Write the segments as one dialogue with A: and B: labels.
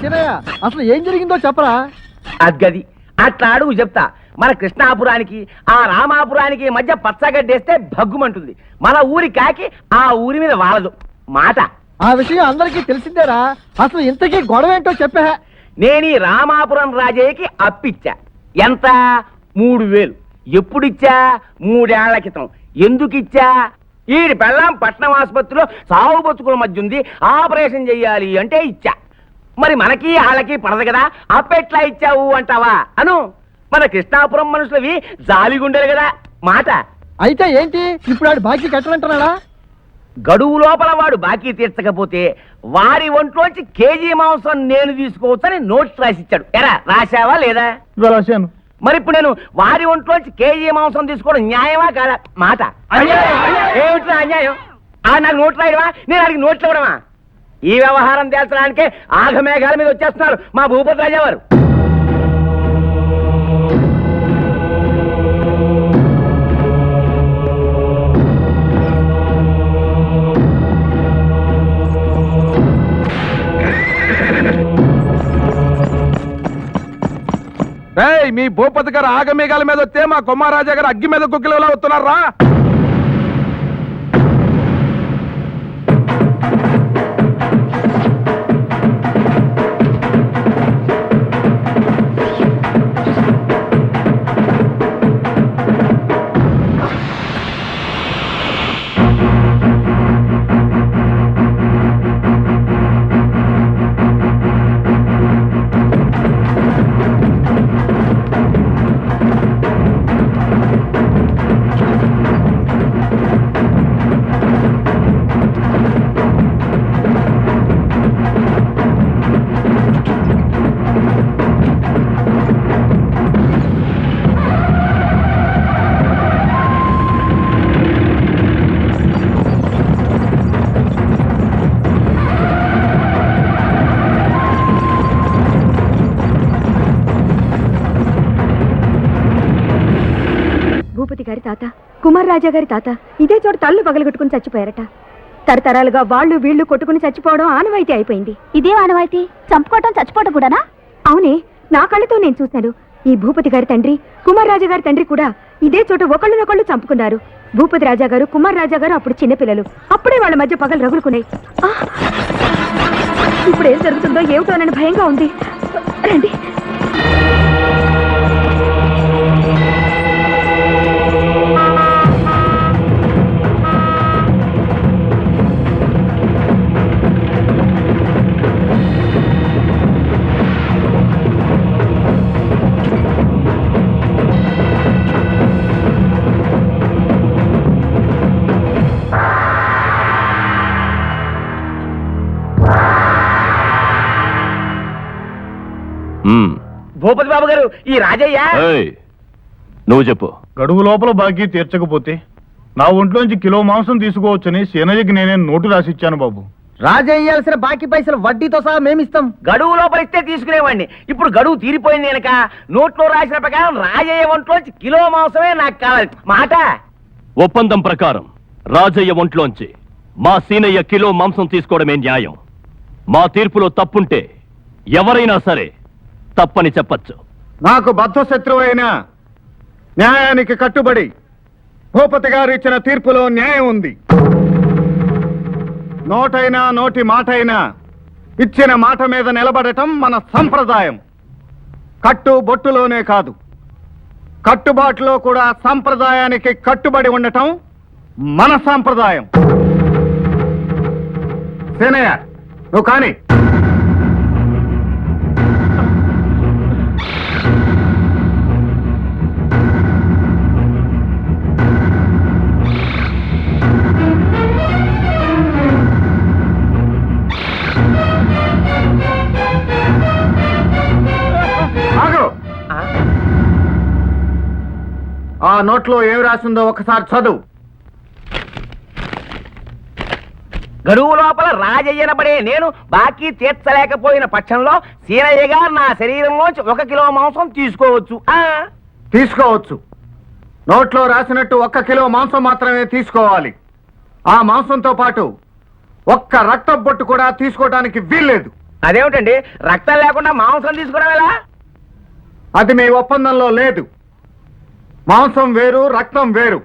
A: చిన్నయ్య అసలు ఏం జరిగిందో చెప్పరా?
B: అద్గది అట్లా అడుగు చెప్తా. మన కృష్ణాపురానికి ఆ రామాపురానికి మధ్య పచ్చగడ్డేస్తే భగ్గుమంటుంది. మన ఊరి కాకి ఆ ఊరి మీద వాలదు మాట.
A: ఆ విషయం అందరికీ తెలిసిందేరా. అసలు ఇంతకీ గొడవ ఏంటో చెప్పా.
B: నేను ఈ రామాపురం రాజయ్యకి అప్పిచ్చా. ఎంత? 3000. ఎప్పుడిచ్చా? 3 ఏళ్ల క్రితం. ఎందుకిచ్చా? ఈడి పెళ్ళాం పట్నం ఆసుపత్రిలో సాగు బతుకుల మధ్య ఉంది, ఆపరేషన్ చెయ్యాలి అంటే ఇచ్చా. మరి మనకి వాళ్ళకి పడదు కదా, అప్పెట్లా ఇచ్చావు అంటావా అను. మన కృష్ణాపురం మనుషులవి జాలిగుండరు కదా మాట.
A: అయితే ఏంటి ఇప్పుడు ఆడు బాకీ కట్టనంటున్నాడా?
B: గడువు లోపల వాడు బాకీ తీర్చకపోతే వారి ఒంట్లోంచి కేజీ మాంసం నేను తీసుకోవచ్చని నోట్స్ రాసిచ్చాడు. ఎరా రాశావా లేదా?
A: రాశాను.
B: మరి ఇప్పుడు నేను వారి ఒంట్లోంచి కేజీ మాంసం తీసుకోవడం న్యాయమా కాదా మాట? ఏమిట్రా అన్యాయం? నాకు నోట్లు రాయడమా, నేను అడిగి నోట్లు ఇవ్వడమా? ఈ వ్యవహారం తేల్చడానికే ఆఘమేఘాల మీద వచ్చేస్తున్నారు మా భూపతి రాజా వారు.
C: మీ భూపతి గారు ఆగమేఘాల మీద వస్తే మా కుమారాజా గారు అగ్గి మీద కుక్కిలో వస్తున్నారా?
D: గారి తాత, కుమార్ రాజా గారి తాత ఇదే చోట తల్లు పగలగొట్టుకుని చచ్చిపోయారట. తరతరాలుగా వాళ్ళు వీళ్ళు కొట్టుకుని చచ్చిపోవడం ఆనవాయితీ అయిపోయింది. ఇదే ఆనవాయితీ? చంపుకోవటం చచ్చిపోవడం కూడానా? అవునే, నా కళ్ళతో నేను చూశాను. ఈ భూపతి గారి తండ్రి, కుమార్ రాజా గారి తండ్రి కూడా ఇదే చోట ఒకళ్ళనొకళ్ళు చంపుకున్నారు. భూపతి రాజా గారు, కుమార్ రాజా గారు అప్పుడు చిన్నపిల్లలు. అప్పుడే వాళ్ళ మధ్య పగలు రగులుకున్నాయి. ఇప్పుడు ఏం జరుగుతుందో ఏమిటోనని భయంగా ఉంది. రండి.
B: భూపతి బాబు గారు, ఈ రాజయ్య
E: నువ్వు చెప్పు.
F: గడువు లోపల బాకీ తీర్చకపోతే నా ఒంట్లోంచి కిలో మాంసం తీసుకోవచ్చని సేనయ్యకి నేనే నోటు రాసిచ్చాను బాబు.
A: రాజయ్యాల్సిన బాకీ పైసలు వడ్డీతో సహా మేమిస్తాం.
B: గడువు లోపల ఇస్తే తీసుకునేవాడిని. ఇప్పుడు గడువు తీరిపోయింది కనుక నోట్లో రాసిన ప్రకారం రాజయ్య ఒంట్లోంచి కిలో మాంసమే నాకు కావాలి మాట.
E: ఒప్పందం ప్రకారం రాజయ్య ఒంట్లోంచి మా సీనయ్య కిలో మాంసం తీసుకోవడమే న్యాయం. మా తీర్పులో తప్పుంటే ఎవరైనా సరే తప్పని చెప్పచ్చు.
F: నాకు బద్ధ శత్రువైన న్యాయానికి కట్టుబడి భూపతి గారు ఇచ్చిన తీర్పులో న్యాయం ఉంది. నోటైనా నోటి మాటైనా ఇచ్చిన మాట మీద నిలబడటం మన సంప్రదాయం. కట్టు బొట్టులోనే కాదు, కట్టుబాటులో కూడా సంప్రదాయానికి కట్టుబడి ఉండటం మన సంప్రదాయం. సేనయ్య, నువ్వు కానీ. ఆ నోట్లో ఏం రాసిందో ఒకసారి చదువు.
B: గడువు లోపల రాజయ్యనబడే నేను బాకీ తీర్చలేకపోయిన పక్షంలో సీనయ్య గారు నా శరీరంలోంచి 1 కిలో మాంసం తీసుకోవచ్చు.
F: తీసుకోవచ్చు. నోట్లో రాసినట్టు 1 కిలో మాంసం మాత్రమే తీసుకోవాలి. ఆ మాంసంతో పాటు 1 రక్త బొట్టు కూడా తీసుకోవడానికి వీల్లేదు.
B: అదేమిటండి రక్తం లేకుండా మాంసం తీసుకోవడం ఎలా?
F: అది మీ ఒప్పందంలో లేదు. మాంసం వేరు, రక్తం వేరు.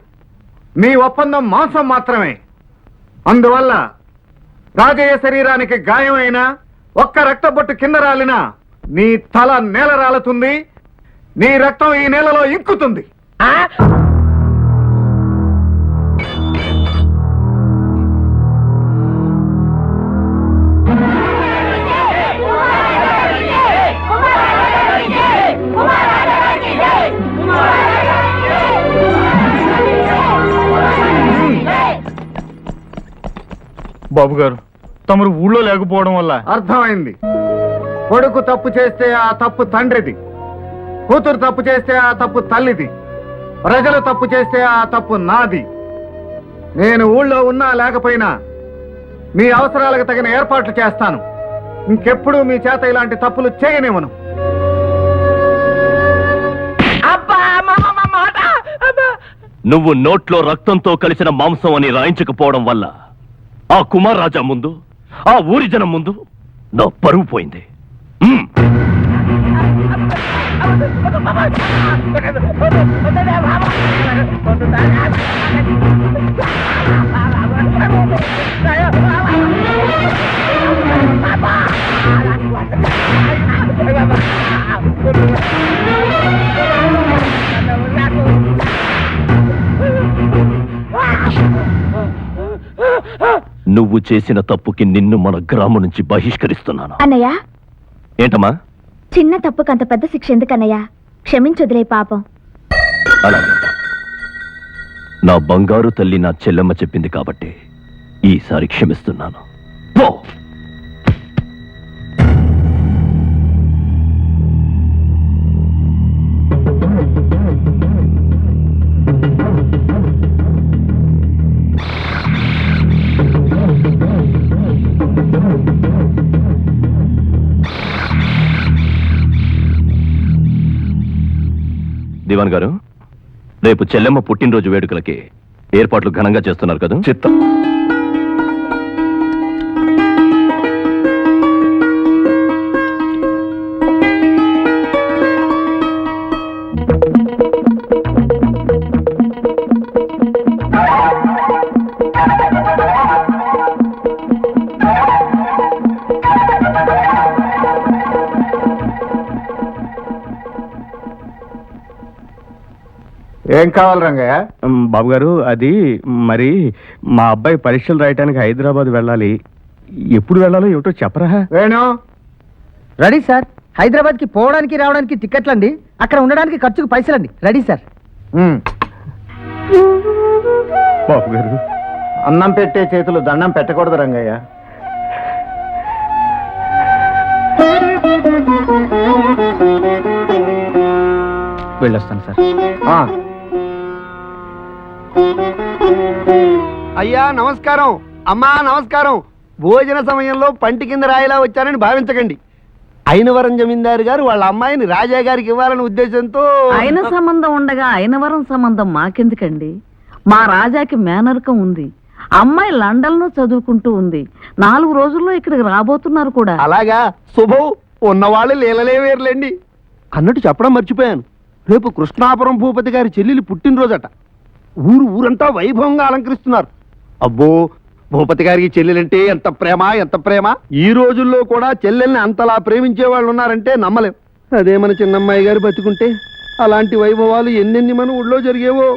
F: మీ ఒప్పందం మాంసం మాత్రమే. అందువల్ల రాజయ్య శరీరానికి గాయమైనా ఒక్క రక్తబొట్టు కింద రాలినా నీ తల నేల రాలుతుంది, నీ రక్తం ఈ నేలలో ఇంకుతుంది.
B: ఆ?
G: బాబు గారు, తమరు ఊళ్ళో లేకపోవడం వల్ల
F: అర్థమైంది. కొడుకు తప్పు చేస్తే ఆ తప్పు తండ్రిది, కూతురు తప్పు చేస్తే ఆ తప్పు తల్లిది, ప్రజలు తప్పు చేస్తే ఆ తప్పు నాది. నేను ఊళ్ళో ఉన్నా లేకపోయినా మీ అవసరాలకు తగిన ఏర్పాట్లు చేస్తాను. ఇంకెప్పుడు మీ చేత ఇలాంటి తప్పులు చేయనివ్వను.
B: అబ్బా, మా మాట! అబ్బా!
E: నువ్వు నోట్లో రక్తంతో కలిసిన మాంసం అని రాయించకపోవడం వల్ల ఆ కుమార్ రాజా ముందు, ఆ ఊరి జనం ముందు నా పరువు పోయింది. నువ్వు చేసిన తప్పుకి నిన్ను మన గ్రామం నుంచి బహిష్కరిస్తున్నాను.
D: అన్నయ్య,
E: ఏంటమ్మా?
D: చిన్న తప్పుకు అంత పెద్ద శిక్ష ఎందుకన్నయ్య? క్షమించొదిలే పాపం.
E: అలాగే. నా బంగారు తల్లి నా చెల్లెమ్మ చెప్పింది కాబట్టి ఈసారి క్షమిస్తున్నాను. పో. దివాన్ గారు, రేపు చెల్లెమ్మ పుట్టినరోజు వేడుకలకి ఏర్పాట్లు ఘనంగా చేస్తున్నారు కదా? చిత్తం.
F: ఏం కావాలి రంగయ్య?
G: బాబు గారు, అది మరి మా అబ్బాయి పరీక్షలు రాయటానికి హైదరాబాద్ వెళ్ళాలి. ఎప్పుడు వెళ్ళాలో ఏమిటో చెప్పరా?
F: Venu,
A: ready sir. హైదరాబాద్ కి పోవడానికి రావడానికి టికెట్లండి, అక్కడ ఉండడానికి ఖర్చుకు పైసలండి. Ready sir.
G: బాబు గారు,
F: అన్నం పెట్టే చేతులు దండం పెట్టకూడదు రంగయ్య.
A: వెళ్ళొస్తాను సార్.
H: అయ్యా నమస్కారం, అమ్మా నమస్కారం. భోజన సమయంలో పంటి కింద రాయిలా వచ్చానని భావించకండి. అయినవరం జమీందారు గారు వాళ్ళ అమ్మాయిని రాజా గారికి ఇవ్వాలనే ఉద్దేశంతో.
I: అయిన సంబంధం ఉండగా అయినవరం సంబంధం మాకెందుకండి? మా రాజాకి మేనరకం ఉంది. అమ్మాయి లండన్ లో చదువుకుంటూ ఉంది. 4 రోజుల్లో ఇక్కడికి రాబోతున్నారు కూడా.
H: అలాగా, శుభం. ఉన్నవాళ్ళు లీలలే వేర్లేండి. అన్నట్టు చెప్పడం మర్చిపోయాను, రేపు కృష్ణాపురం భూపతి గారి చెల్లెలి పుట్టినరోజట. ఊరంతా వైభవంగా అలంకరిస్తున్నారు. అబ్బో, భూపతి గారికి చెల్లెలంటే ఎంత ప్రేమ, ఎంత ప్రేమ. ఈ రోజుల్లో కూడా చెల్లెల్ని అంతలా ప్రేమించే వాళ్ళు ఉన్నారంటే నమ్మలేం. అదే మన చిన్నమ్మాయి గారు బతుకుంటే అలాంటి వైభవాలు ఎన్నెన్ని మన ఊళ్ళో జరిగేవో.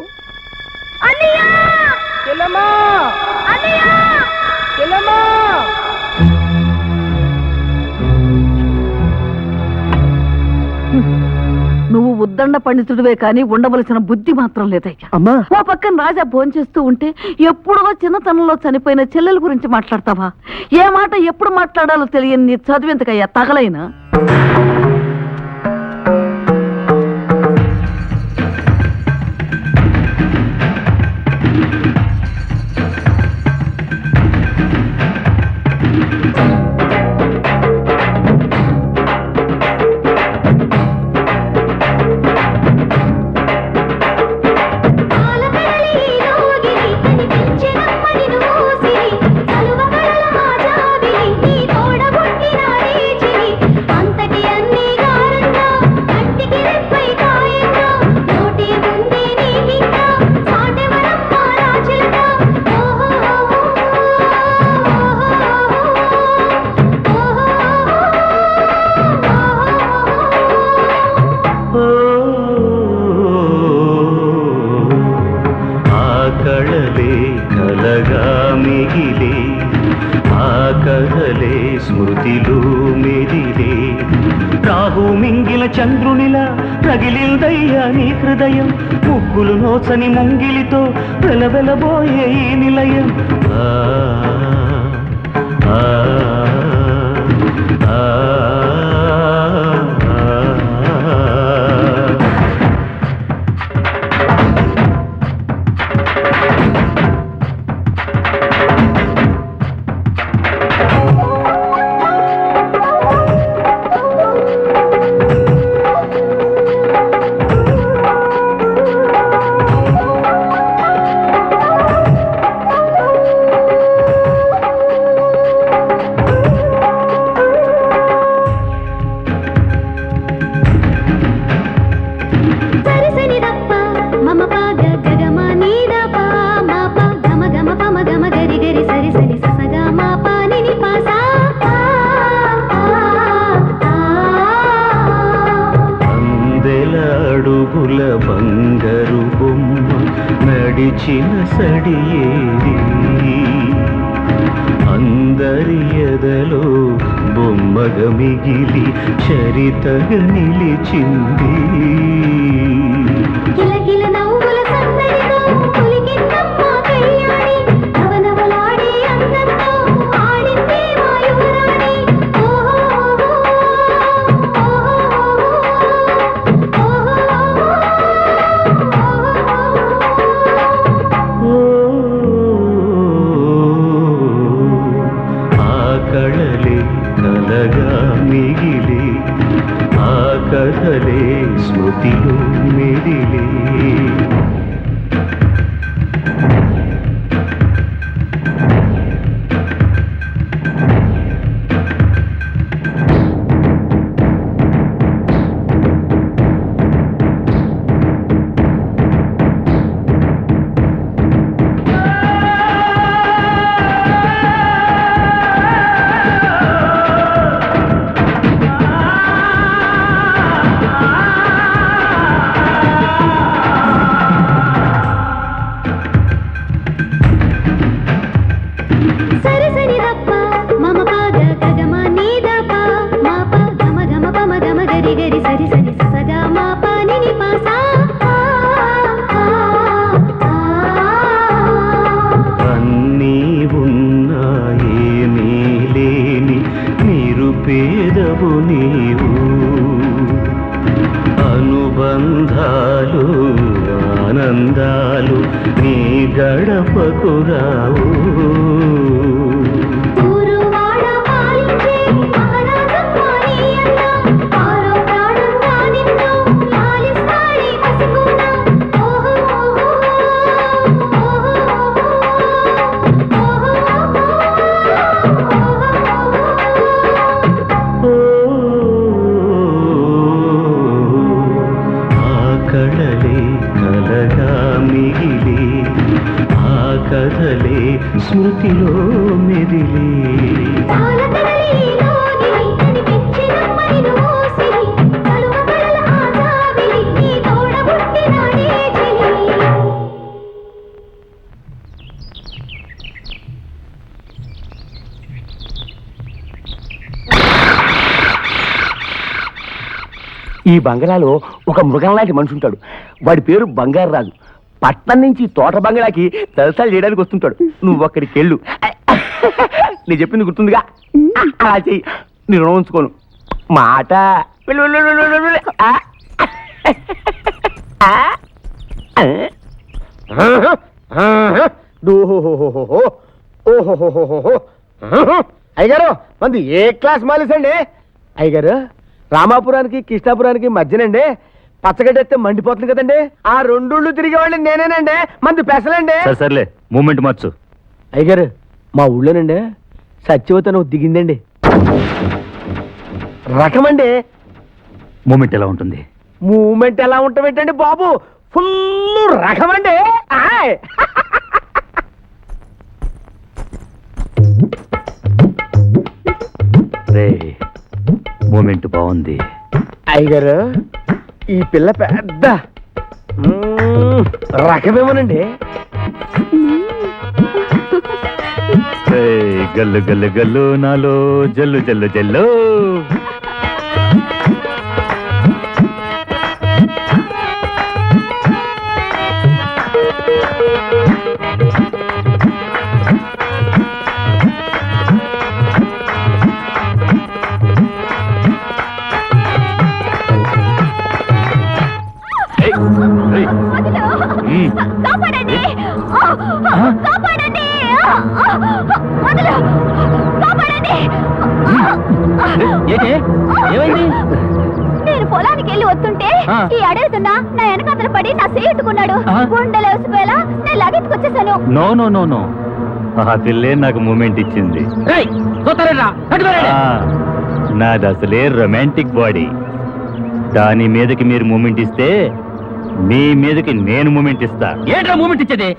I: నువ్వు ఉద్దండ పండితుడివే కానీ ఉండవలసిన బుద్ధి మాత్రం లేదయ్యా.
H: అమ్మా,
I: ఓ పక్కన రాజా భోంచేస్తూ ఉంటే ఎప్పుడో చిన్నతనంలో చనిపోయిన చెల్లెల గురించి మాట్లాడతావా? ఏ మాట ఎప్పుడు మాట్లాడాలో తెలియని నీ చదివేందుకయ్యా తగలైనా.
J: నీ తోడబుట్టిన స్మృతిలో మెదిలే రాహు మింగిల చంద్రునిలా రగిలిందయ్యా నీ హృదయం ముగ్గులు నోచని ముంగిలితో వెలవెలబోయే ఈ నిలయం ఆ ఆ ఆ అడుగుల బంగారు బొమ్మ నడిచిన సడియేరి అందరి ఎదలో బొమ్మగా మిగిలి చరితగా నిలిచింది మిగిలి ఆ కథలే స్మృతిలో మెదిలే పేదవు నీవు అనుబంధాలు ఆనందాలు నీ గడపకు రావు కథలే స్మృతిలో మెదిలే
B: ఈ బంగళాలో ఒక మృగం లాంటి మనిషి ఉంటాడు. వాడి పేరు బంగారు రాజు. పట్నం నుంచి తోట బంగళాకి తలసాలు చేయడానికి వస్తుంటాడు. నువ్వు అక్కడికి వెళ్ళు. నేను చెప్పింది గుర్తుందిగా, అలా చెయ్యి. నేను రుణం ఉంచుకోను మాట.
A: అయ్యగారు మంది ఏ క్లాస్ మాలేసండి? అయ్యగారు రామాపురానికి కృష్ణాపురానికి మధ్యనండి పచ్చగడ్డెత్తే మండిపోతుంది కదండి. ఆ రెండుళ్ళు తిరిగేవాడిని నేనేనండి. మంది పెసలండి.
E: సర్లే మూమెంట్ మార్చు.
A: అయ్యగారు మా ఊళ్ళోనండి సత్యవతను దిగిందండి. రకమండి.
E: మూమెంట్ ఎలా ఉంటుంది?
A: మూమెంట్ ఎలా ఉంటామేంటండి బాబు, ఫుల్ రకమండి.
E: మూమెంట్ బాగుంది.
A: అయ్యగారు ఈ పిల్ల పెద్ద రకమేమోనండి.
E: గల్లు గల్లు గల్లు నాలో జల్లు జల్లు జల్లు.
D: కాపాడండి! కాపాడండి! వదలు! కాపాడండి!
A: ఏమైంది?
D: నేను పొలానికి వెళ్ళి వస్తుంటే ఈ అడవుతున్నా నా వెనకాతల పడి నా సేట్టుకున్నాడు. గుండెలు వేసిపోయేలా నేను లగెత్తుకొచ్చేసాను.
E: నో నో నో నో, ఆ పిల్లే నాకు మూమెంట్ ఇచ్చింది. నాది అసలే రొమాంటిక్ బాడీ. దాని మీదకి మీరు మూమెంట్ ఇస్తే మీ మీదకి నేను మూమెంట్ ఇస్తా. ఏంట్రా మూమెంట్ ఇచ్చేది?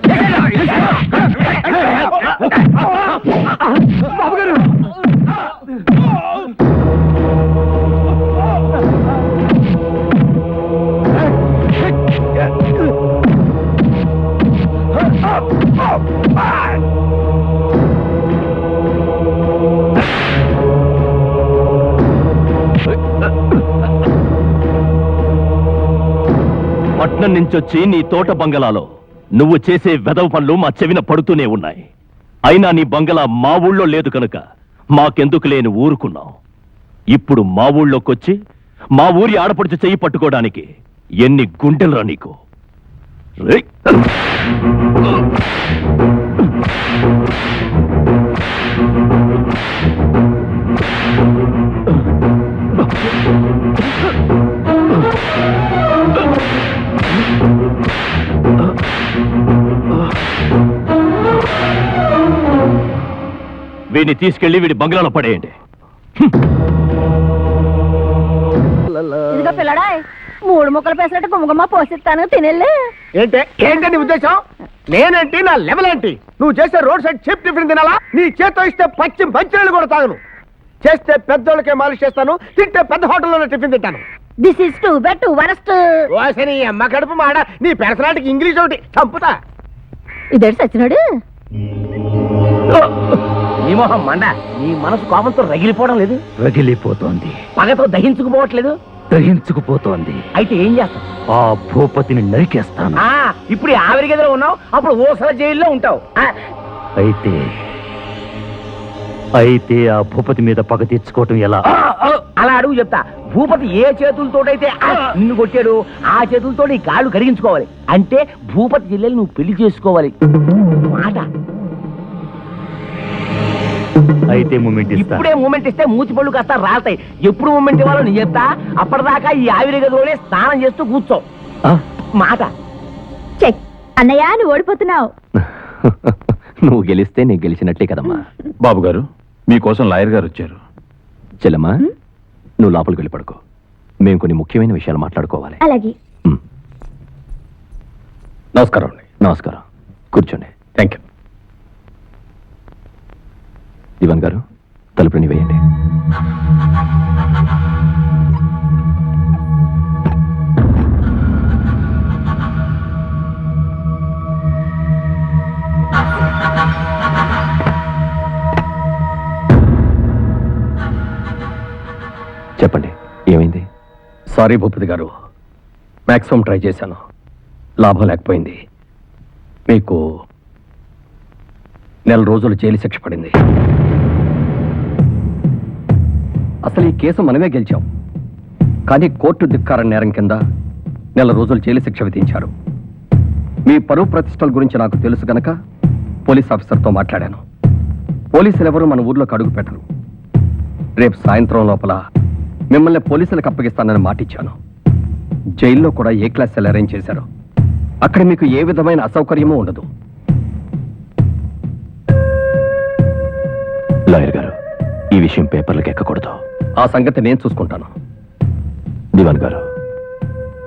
E: పట్నం నుంచొచ్చి నీ తోట బంగళాలో నువ్వు చేసే వెదవ పనులు మా చెవిన పడుతూనే ఉన్నాయి. అయినా నీ బంగళా మా ఊళ్ళో లేదు కనుక మాకెందుకు లేని ఊరుకున్నావు. ఇప్పుడు మా ఊళ్ళోకొచ్చి మా ఊరి ఆడపడుచు చెయ్యి పట్టుకోవడానికి ఎన్ని గుండెలురా నీకు? రేయ్! వీడిని తీసుకెళ్లి వీడి బంగ్లాలో పడేయండి.
D: ఇదిగో పిల్లడా, 3 ముక్కలు పేసినట్టు గుమ్మగుమ్మ పోసిస్తాను, తినెళ్ళు.
H: ఏంటని ఉద్దేశం? నేనేంటి, నా లెవెల్ ఏంటి? నువ్వు చేసే రోడ్ సైడ్ చీప్ టిఫిన్ తినాలా? నీ చేత్తో ఇస్తే పచ్చి మంచినీళ్ళు కూడా తాగను. చేస్తే పెద్దోళ్ళకే మాలిష్ చేస్తాను, తింటే పెద్ద హోటల్లోనే టిఫిన్ తింటాను.
D: This is to bet worst.
H: ఓసని అమ్మ కడుపు మాడ, నీ పర్సనాలిటీకి ఇంగ్లీష్ ఒకటి చంపుతా.
D: ఇదేడు సచ్చినాడు.
B: నీ మొహం మండ, నీ మనసు కోపంతో రగిలిపోవడం లేదు?
E: రగిలిపోతోంది.
B: పగతో దహించుకుపోవట్లేదు?
E: దహించుకుపోతోంది.
B: అయితే ఏం చేస్తావు?
E: ఆ భూపతిని నరికేస్తాను.
B: ఇప్పుడు ఆవిరి గదిలో ఉన్నావు, అప్పుడు ఓసల జైల్లో ఉంటావు.
E: అయితే ఆ భూపతి మీద పగ తెచ్చుకోవటం ఎలా?
B: అలా అడుగు చెప్తా. భూపతి ఏ చేతులతోటైతే నిన్ను కొట్టాడు ఆ చేతులతో నీ కాళ్ళు కరిగించుకోవాలి. అంటే భూపతి జిల్లెలు నువ్వు పెళ్లి చేసుకోవాలి మాట.
E: అయితే మూమెంట్ ఇస్తా.
B: ఇప్పుడే మూమెంట్ ఇస్తే మూతి పళ్ళు కాస్త రాస్తాయి. ఎప్పుడు మూమెంట్ ఇవ్వాలో నేను చెప్తా. అప్పటిదాకా ఈ ఆవిరి గదిలోనే స్నానం చేస్తూ కూర్చో మాట.
D: చెక్ అన్నయ్య, నువ్వు ఓడిపోతున్నావు.
E: నువ్వు గెలిస్తే నేను గెలిచినట్లే కదమ్మా.
C: బాబు గారు, మీకోసం లాయర్ గారు వచ్చారు.
E: చెల్లమ్మా, నువ్వు లోపలికి వెళ్ళి పడుకో. మేము కొన్ని ముఖ్యమైన విషయాలు మాట్లాడుకోవాలి.
D: అలాగే.
E: నమస్కారం అండి. నమస్కారం. కూర్చోండి. Thank you. దివాన్ గారు, తలుపుని వేయండి. చెప్పండి, ఏమైంది?
G: సారీ భూపతి గారు, మ్యాక్సిమం ట్రై చేశాను, లాభం లేకపోయింది. మీకు 4 రోజులు జైలు శిక్ష పడింది. అసలు ఈ కేసు మనమే గెలిచాం, కానీ కోర్టు ధిక్కార నేరం కింద 4 రోజులు జైలు శిక్ష విధించారు. మీ పరువు ప్రతిష్టల గురించి నాకు తెలుసు గనక పోలీస్ ఆఫీసర్తో మాట్లాడాను. పోలీసులు ఎవరు మన ఊర్లోకి అడుగు పెట్టరు. రేపు సాయంత్రం లోపల మిమ్మల్ని పోలీసులకు అప్పగిస్తానని మాటిచ్చాను. జైల్లో కూడా ఏ క్లాస్ సెల్ అరేంజ్ చేశారు. అక్కడ మీకు ఏ విధమైన అసౌకర్యమూ ఉండదు.
E: లాయర్ గారు, ఈ విషయం పేపర్లకు ఎక్కకూడదు.
G: ఆ సంగతి నేను చూసుకుంటాను.
E: దివాన్ గారు,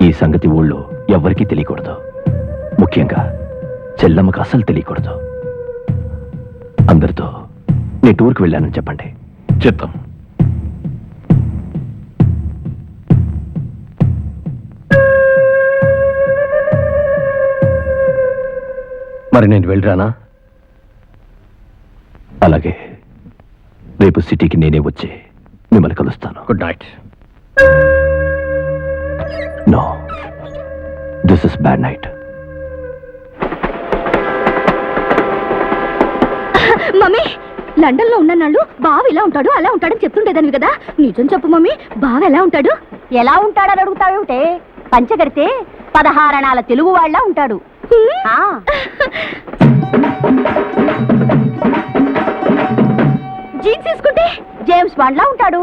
E: ఈ సంగతి ఊళ్ళో ఎవ్వరికీ తెలియకూడదు. ముఖ్యంగా చెల్లమ్మకు అసలు తెలియకూడదు. అందరితో నేను టూర్కి వెళ్ళానని చెప్పండి.
C: చిత్తం.
G: మరి నేను వెళ్ళరానా?
E: అలాగే రేపు సిటీకి నేనే వచ్చి మిమ్మల్ని కలుస్తాను.
G: Good night.
E: No, this is bad night.
D: Mummy, London లో ఉన్న నాళ్ళు బావ ఇలా ఉంటాడు అలా ఉంటాడని చెప్తుండేదాన్ని కదా. నిజం చెప్పు మమ్మీ, బావ ఎలా ఉంటాడు? ఎలా ఉంటాడని అడుగుతావేమిటే? పంచగడితే 16 అణాల తెలుగు వాళ్ళ ఉంటాడు. జీన్స్ తీసుకుంటే జేమ్స్ బాండ్ లా ఉంటాడు.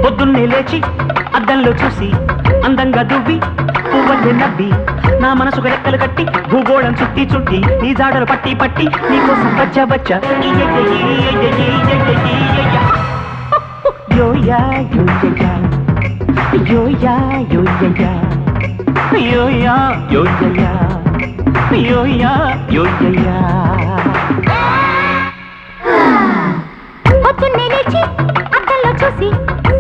J: పొద్దున్నే లేచి అద్దంలో చూసి అందంగా దువ్వి పువ్వల్లే నవ్వి నా మనసుకు రెక్కలు కట్టి భూగోళం చుట్టి చుట్టి నీ జాడలు పట్టి పట్టి నీకోసం బచ్చా బచ్చా యోయా యోయా యోయా యోయా యోయా యోయా యోయా యోయా.
D: పొద్దున్నే లేచి అద్దంలో చూసి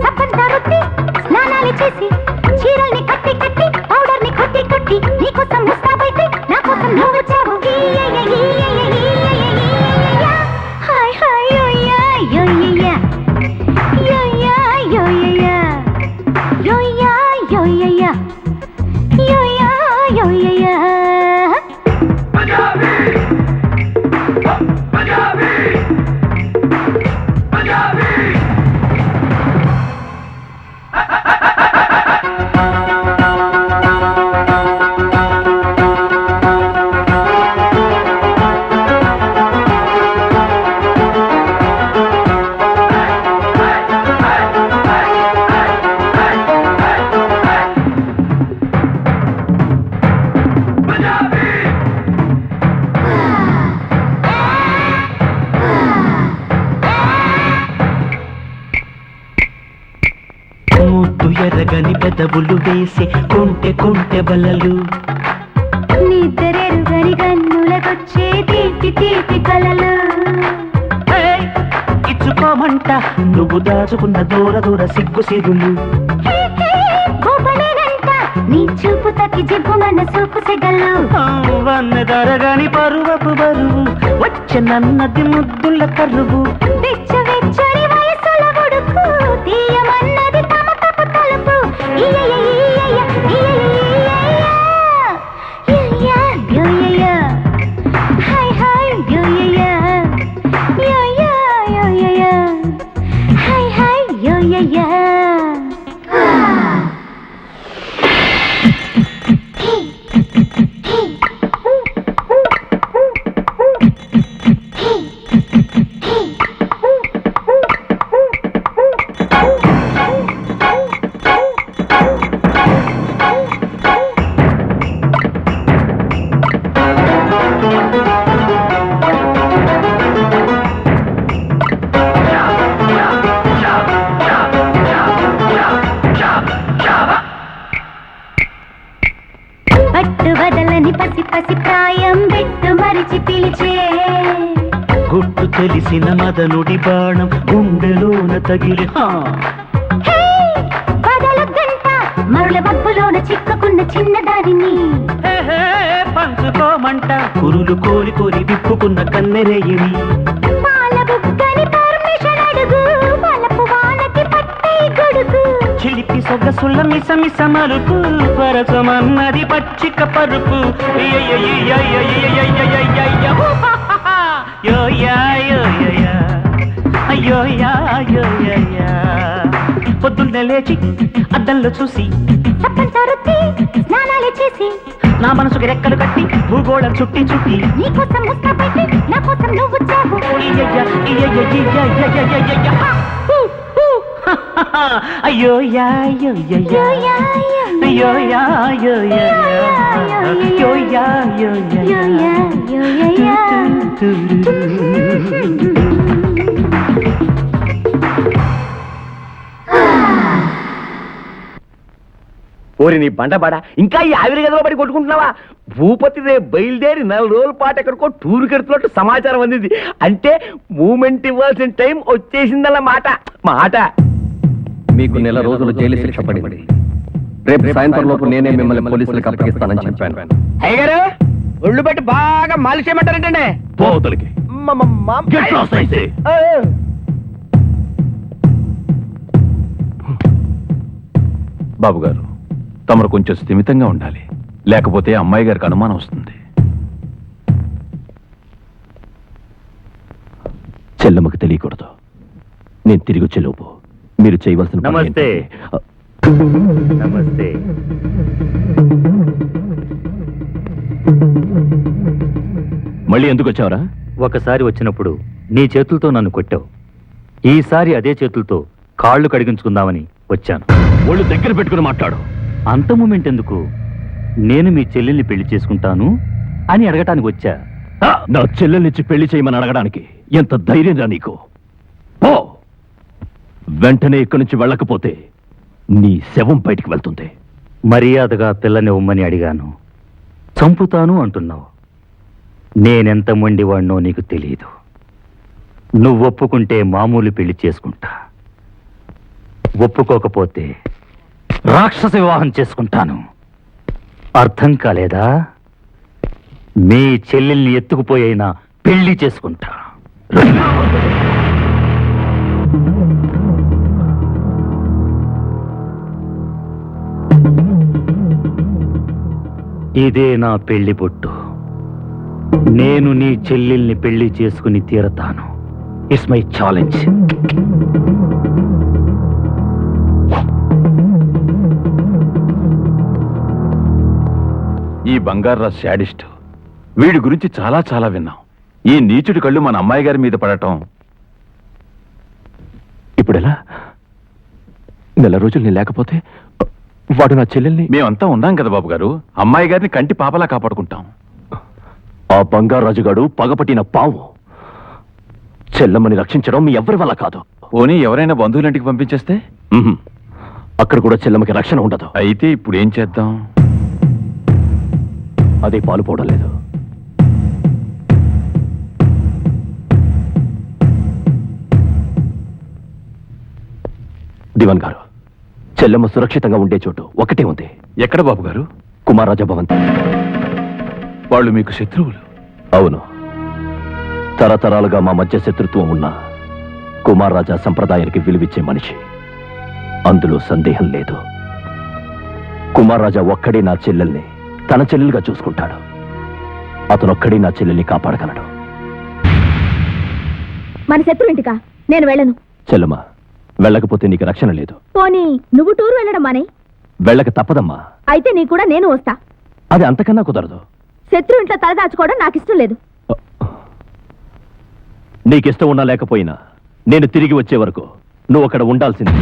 D: సబ్బంతా రుద్ది స్నానాలు చేసి చీరల్ని కట్టి కట్టి పౌడర్ని కొట్టి కొట్టి నీకోసం ముస్తాబైతే నా కోసం నువ్వు వచ్చావు. హాయ్ హాయ్ యోయా యోయా యోయా యోయా యోయా యోయా యోయా యోయా.
J: ముద్దు ఎర్రగని పెదవులు వేసే కొంటె కొంటె బలలు
D: నిద్రెరుగని కన్నులకొచ్చే తీపి తీపి కలలు.
J: ఇచ్చుకోమంట నువ్వు దాచుకున్న దూర దూర సిగ్గు సిరులు
D: గోపలేనంట నీ చూపు తక్కి జిబ్బు మన సూపు సెగలు.
J: వన్న దరగని పరువపు బరువు వచ్చే నన్నది ముద్దుల కరువు
D: వెచ్చ వెచ్చని వయసుల ఉడుకు తీయమన్నది తమ తప్పు తలుపు. హాయ్ హాయ్ యోయా యోయా యోయా హాయ్ హాయ్ యోయా. పట్టు వదలని పసి పసి ప్రాయం బిట్టు మరిచి పిలిచే
J: గుట్టు తెలిసిన మదనుడి బాణం గుండెలోన తగిలి
D: బదలు గంట మరుల మబ్బులోన చిక్కుకున్న చిన్నదారిని
J: పంచుకోమంట కురులు కోరి కోరి విప్పుకున్న కన్నెరేయిని
D: పాల బుగ్గని పర్మిషన్ అడుగు వలపు వానకి పట్టే గొడుగు
J: చిలిపి సొగసుల మిస మిస మరుపు పరసమన్నది పచ్చిక పరుపు పొద్దున్నే లేచి అద్దంలో చూసి
D: స్నానాలు చేసి
J: నా మనసుకి రెక్కలు కట్టి భూగోళం చుట్టి చుట్టి
D: నీకోసం ముస్తాబైతే నా కోసం నువ్వు వచ్చావు.
J: అయ్యో యా అయ్యో యా అయ్యో యా యో యా యో యా టు టు టు.
B: ఓరి నీ బండబాడ ఇంకా ఈ ఆవిరి గదిలో పడి కొట్టుకుంటున్నావా? భూపతి రేపు బయలుదేరి 4 రోజుల పాటు ఎక్కడికో టూర్ కెడుతున్నట్టు సమాచారం అందింది. అంటే మూమెంట్ ఇవ్వాల్సిన టైం వచ్చేసిందన్న మాట మాట.
G: మీకు 1 నెల రోజులు జైలు శిక్ష పడింది. రేపు సాయంత్రం లోపు నేనే మిమ్మల్ని పోలీసులకు అప్పగిస్తానని చెప్పాను.
B: అయ్యగారు ఒళ్ళు పెట్టి బాగా మాలిష్ చేయమంటారంటే
E: పోతలకి Get lost, I say. బాబు గారు, తమరు కొంచెం స్థిమితంగా ఉండాలి, లేకపోతే అమ్మాయి గారికి అనుమానం వస్తుంది. చెల్లమ్మకి తెలియకూడదు. నేను తిరిగి వచ్చేలోపు మీరు చేయవలసిన పని
K: నమస్తే.
E: ఏంటంటే-
K: నమస్తే.
E: మళ్ళీ ఎందుకు వచ్చావరా?
K: ఒకసారి వచ్చినప్పుడు నీ చేతులతో నన్ను కొట్టావు. ఈసారి అదే చేతులతో కాళ్ళు కడిగించుకుందామని వచ్చాను.
E: ఒళ్ళు దగ్గర పెట్టుకుని మాట్లాడు.
K: అంత మూమెంట్ ఎందుకు? నేను మీ చెల్లెల్ని పెళ్లి చేసుకుంటాను అని అడగటానికి వచ్చా.
E: నా చెల్లెల్నిచ్చి పెళ్లి చేయమని అడగడానికి ఎంత ధైర్యంగా నీకు? పో, వెంటనే ఇక్కడి నుంచి వెళ్ళకపోతే నీ శవం బయటికి వెళ్తుంది.
K: మర్యాదగా పిల్లని ఉమ్మని అడిగాను, చంపుతాను అంటున్నావు. నేనెంత మొండివాడినో నీకు తెలియదు. నువ్వు ఒప్పుకుంటే మామూలు పెళ్లి చేసుకుంటా, ఒప్పుకోకపోతే రాక్షస వివాహం చేసుకుంటాను. అర్థం కాలేదా? మీ చెల్లెల్ని ఎత్తుకుపోయినా పెళ్లి చేసుకుంటా. ఇదే నా పెళ్లి బొట్టు. నేను నీ చెల్లెల్ని పెళ్లి చేసుకుని తీరతాను. It's my challenge.
E: ఈ బంగారాజు శాడిస్ట్. వీడి గురించి చాలా చాలా విన్నాం. ఈ నీచుడి కళ్ళు మన అమ్మాయి గారి మీద పడటం ఇప్పుడెలా? 1 నెల రోజులు నేను లేకపోతే వాడు నా చెల్లెల్ని... మేమంతా ఉన్నాం కదా బాబు గారు, అమ్మాయి గారిని కంటి పాపలా కాపాడుకుంటాం. ఆ బంగారాజు గాడు పగపట్టిన పావు. చెల్లమ్మని రక్షించడం మీ ఎవరి వల్ల కాదు. పోనీ ఎవరైనా బంధువులంటికి పంపించేస్తే? అక్కడ కూడా చెల్లమ్మకి రక్షణ ఉండదు. అయితే ఇప్పుడు ఏం చేద్దాం? అదే పాలు పోవడం లేదు. దివాన్ గారు, చెల్లమ్మ సురక్షితంగా ఉండే చోటు ఒకటే ఉంది. ఎక్కడ బాబు గారు? కుమారరాజా భవంతి. వాళ్ళు మీకు శత్రువులు? అవును, తరతరాలుగా మా మధ్య శత్రుత్వం ఉన్న కుమారరాజా సంప్రదాయానికి విలువిచ్చే మనిషి, అందులో సందేహం లేదు. కుమారరాజా ఒక్కడే నా చెల్లెల్ని తన చెల్లెలుగా చూసుకుంటాడు. అతనొక్కడే నా చెల్లెల్ని కాపాడగలడు.
D: మన శత్రు ఇంటికా? నేను వెళ్ళను.
E: చెల్లమ్మ, వెళ్ళకపోతే నీకు రక్షణ లేదు.
D: పోనీ నువ్వు టూర్ వెళ్ళడం మానే.
E: వెళ్ళక తప్పదమ్మా.
D: అయితే నీ కూడా నేను వస్తా.
E: అది అంతకన్నా కుదరదు.
D: శత్రు ఇంట్లో తలదాచుకోవడం నాకు ఇష్టం లేదు.
E: నీకిష్టం ఉన్నా లేకపోయినా నేను తిరిగి వచ్చే వరకు నువ్వు అక్కడ ఉండాల్సింది.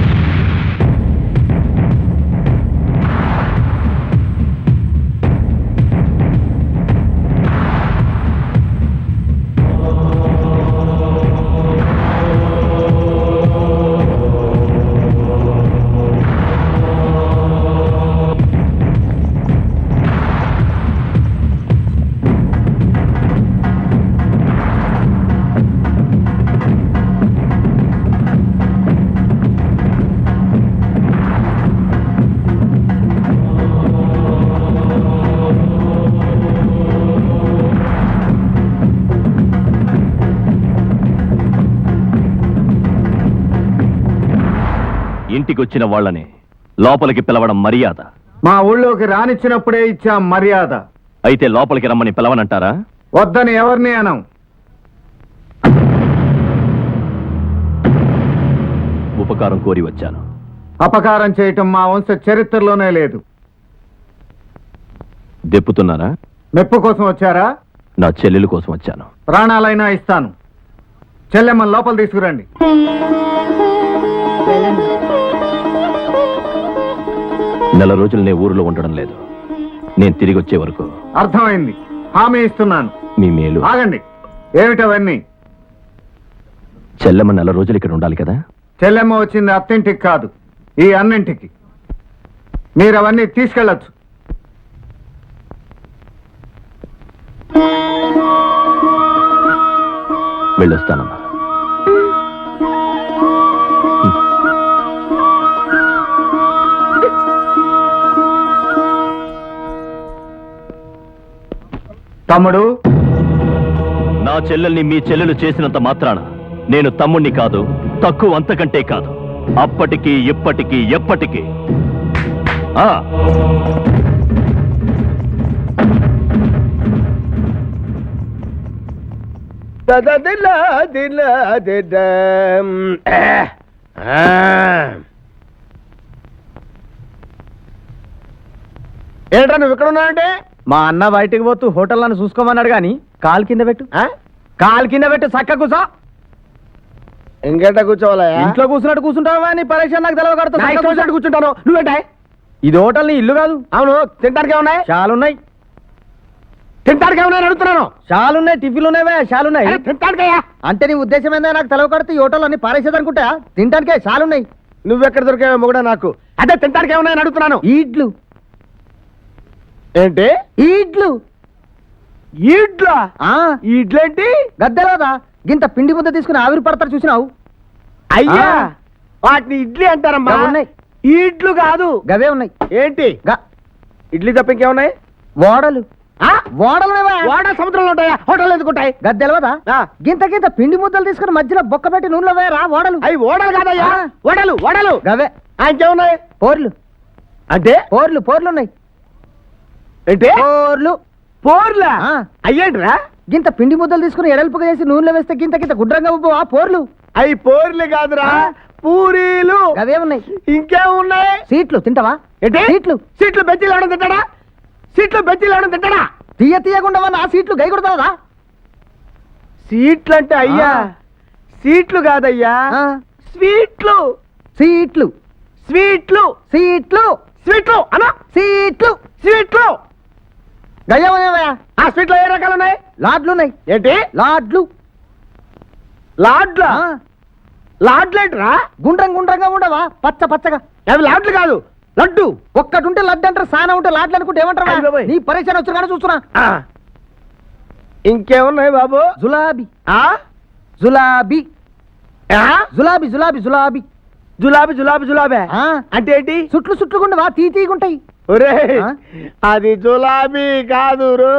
E: ఇంటికొచ్చిన వాళ్ళని లోపలికి పిలవడం మర్యాద.
F: మా ఊళ్ళోకి రానిచ్చినప్పుడే ఇచ్చాం మర్యాద.
E: అయితే లోపలికి రమ్మని పిలవనంటారా?
F: వద్దని ఎవరిని అనం.
E: ఉపకారం కోరి వచ్చాను.
F: అపకారం చేయటం మా వంశ చరిత్రలోనే లేదు.
E: దెప్పుతున్నారా?
F: మెప్పు కోసం వచ్చారా?
E: నా చెల్లెలు కోసం వచ్చాను.
F: ప్రాణాలైనా ఇస్తాను. చెల్లెమ్మని లోపల తీసుకురండి.
E: నెల రోజులు నే ఊరిలో ఉండడం లేదు. నేను తిరిగి వచ్చే వరకు
F: అర్థమైంది. హామీ ఇస్తున్నాను.
E: మీ మేలు.
F: ఆగండి. ఏమిటవన్నీ?
E: చెల్లెమ్మ 4 రోజులు ఇక్కడ ఉండాలి కదా?
F: చెల్లెమ్మ వచ్చింది అత్తింటికి కాదు, ఈ అన్నింటికి. మీరు అవన్నీ తీసుకెళ్ళచ్చు.
E: వెళ్ళొస్తానమ్మా.
F: తమ్ముడు,
E: నా చెల్లెల్ని మీ చెల్లెలు చేసినంత మాత్రాన నేను తమ్ముణ్ణి కాదు, తక్కువ అంతకంటే కాదు. అప్పటికి ఇప్పటికీ ఎప్పటికీ. ఆ
H: ఏంట్రా నువ్వు ఇక్కడ ఉన్నావంటే?
A: మా అన్న బయటికి పోతూ హోటల్ నన్ను చూసుకోమన్నాడు గాని కాలు కింద పెట్టు. కాలు కింద పెట్టు, చక్క కూసో.
H: ఇంకేట కూర్చోవాలా?
A: ఇంట్లో కూర్చున్నట్టు కూర్చుంటావా అని పరీక్ష నాకు తెలవకడతా.
H: కూర్చుంటాను. నువ్వేంటే?
A: ఇది హోటల్ నీ ఇల్లు కాదు.
H: అవును, తినడానికి ఏమున్నాయి?
A: చాలున్నాయి.
H: తినడానికి ఏమున్నాయని అడుగుతున్నాను.
A: చాలున్నాయి, టిఫిన్లు ఉన్నావే, చాలున్నాయి.
H: తినడానికయ్యా?
A: అంటే నీ ఉద్దేశం ఏందా? నాకు తెలవకడితే ఈ హోటల్ అన్ని పారేసేదనుకుంటా. తినడానికే చాలున్నాయి.
H: నువ్వెక్కడ దొరికావో మొగుడా నాకు? అంటే తినడానికి ఏమున్నాయని అడుగుతున్నాను.
A: ఈడ్లు.
H: ఏంటి?
A: ఈడ్లు.
H: ఈడ్లా? ఈడ్లేంటి?
A: గద్దెలోదా గింత పిండి ముద్ద తీసుకుని ఆవిరి పడతారు చూసినావు?
H: అయ్యా, వాటిని ఇడ్లీ అంటారమ్మా.
A: ఉన్నాయి.
H: ఈడ్లు కాదు,
A: గవే ఉన్నాయి.
H: ఏంటి? ఇడ్లీ తప్ప ఇంకేమున్నాయి?
A: ఓడలు. ఓడలు
H: వాడ సముద్రంలో ఉంటాయా? హోటల్ ఎందుకుంటాయి?
A: గద్దెలవదా గింత గింత పిండి ముద్దలు తీసుకుని మధ్యలో బొక్క పెట్టి నూనెలో వేయరా ఓడలు.
H: అవి ఓడలు కాదయ్యా, ఓడలు. ఓడలు
A: గవే.
H: ఇంకేమున్నాయి?
A: పోర్లు.
H: అంటే
A: పోర్లు ఉన్నాయి.
H: ఏంటి?
A: పోర్లు.
H: పోర్లా? అయ్యేంట్రా?
A: గింత పిండి ముద్దలు తీసుకుని ఎడల్పుగా చేసి నూనెలో వేస్తే గింత గింత గుడ్రంగా ఉబ్బు ఆ పోర్లు.
H: అవి పోర్లు కాదురా, పూరీలు.
A: అవే ఉన్నాయి.
H: ఇంకేమున్నాయి?
A: సీట్లు తింటావా?
H: ఏంటి?
A: సీట్లు.
H: సీట్లు బెజ్జీలు ఎవడం తింటాడా? సీట్లు బెజ్జీలు ఎవడం తింటాడా?
A: తీయకుండా ఆ సీట్లు గై కొడతావా?
H: సీట్లు అంటే అయ్యా సీట్లు కాదయ్యా, స్వీట్లు.
A: సీట్లు.
H: స్వీట్లు.
A: సీట్లు.
H: స్వీట్లు అనా?
A: సీట్లు.
H: స్వీట్లు.
A: గయ్యమయ్యా.
H: ఆ స్వీట్లో ఏ రకాలు ఉన్నాయి?
A: లాడ్లు ఉన్నాయి.
H: ఏంటి?
A: లాడ్లు.
H: లాడ్లా? లాడ్లేంట్రా?
A: గుండ్రంగా ఉండవా? పచ్చగా.
H: అవి లాడ్లు కాదు, లడ్డు.
A: ఒక్కటి ఉంటే లడ్డు అంటారు, సానా ఉంటే లాడ్లు అనుకుంటే ఏమంటారు? నీ పరీక్ష వచ్చు కానీ చూస్తున్నా.
H: ఇంకేమున్నాయి బాబు?
A: జులాబీ.
H: జులాబీ.
A: జులాబీ.
H: జులాబీ జులాబీ అంటే ఏంటి?
A: చుట్లుగుండవా? తీగుంటాయి.
H: ఒరే, అది జులాబీ కాదు రో,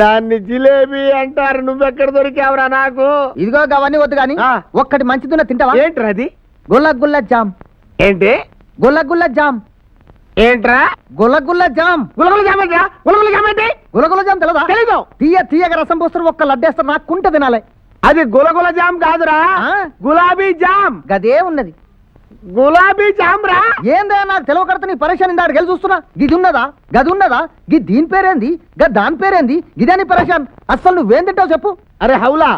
H: దాన్ని జిలేబీ అంటారు. నువ్వెక్కడ దొరికావురా నాకు?
A: ఇదిగో అవన్నీ వద్దు గాని ఒక్కటి మంచిదున్న తింటావా?
H: ఏంట్రా అది?
A: గుల్ల జామ్.
H: ఏంటి?
A: గుల్ల జామ్.
H: ఏంట్రా?
A: గుల్ల జామ్.
H: గులగుల జామ్ ఏంట్రా? గులగుల జామ్ ఏంటి?
A: గులగుల జామ్ తెలదా?
H: తెలీదు.
A: తీయగా రసం పోస్తారు, ఒక్క లడ్డేస్తారు, నాకు కుంట తినాలి.
H: అది గులగుల జామ్ కాదురా, గులాబీ జామ్.
A: గదే ఉన్నది.
H: గులాబీ జామ్ రా.
A: ఏందా నాకు తెలవకడతా నీ పరేషాన్ ఇందాడు గెలి చూస్తున్నా. గిది ఉన్నదా? గది ఉన్నదా? గి దీని పేరేంది? దాని పేరేంది? గిదని పరేషాన్. అసలు నువ్వేం తింటావు చెప్పు?
H: అరే హౌలా.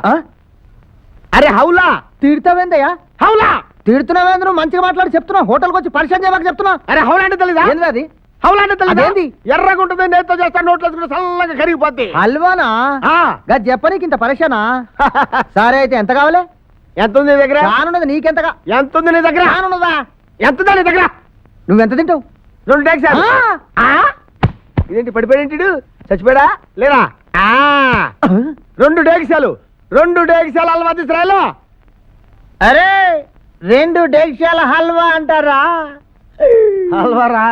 H: అరే హౌలా.
A: తిడతావేందయ్యా?
H: హౌలా.
A: తిడుతున్నావేంది? నువ్వు మంచిగా మాట్లాడి చెప్తున్నా, హోటల్కి వచ్చి పరిచయం చేయమని చెప్తున్నా.
H: అరే హౌలా అంటే తెలీదా?
A: ఏంది అది?
H: హౌలా అంటే తెలీదా?
A: అదేంది?
H: ఎర్రగా ఉంటుంది, నేతో చేస్తా, నోట్లో చల్లగా కరిగిపోద్ది.
A: హల్వానా? గది చెప్పనీకి ఇంత పరేషానా? సరే అయితే ఎంత కావాలి?
H: ఎంత ఉంది నీ దగ్గర?
A: కానున్నది. నీకెంతగా?
H: ఎంత ఉంది నీ దగ్గర?
A: కానున్నదా?
H: ఎంత ఉంది నీ దగ్గర?
A: నువ్వెంత తింటావు?
H: 2 డేక్సాలు. ఇదేంటి పడిపోయాడు? చచ్చిపోయాడా లేరా? 2 డేక్సాలు. 2 డేక్సాలు హల్వా తీసుకురాలో.
A: అరే 2 డేక్షాల హల్వా అంటారా?
H: హల్వారా?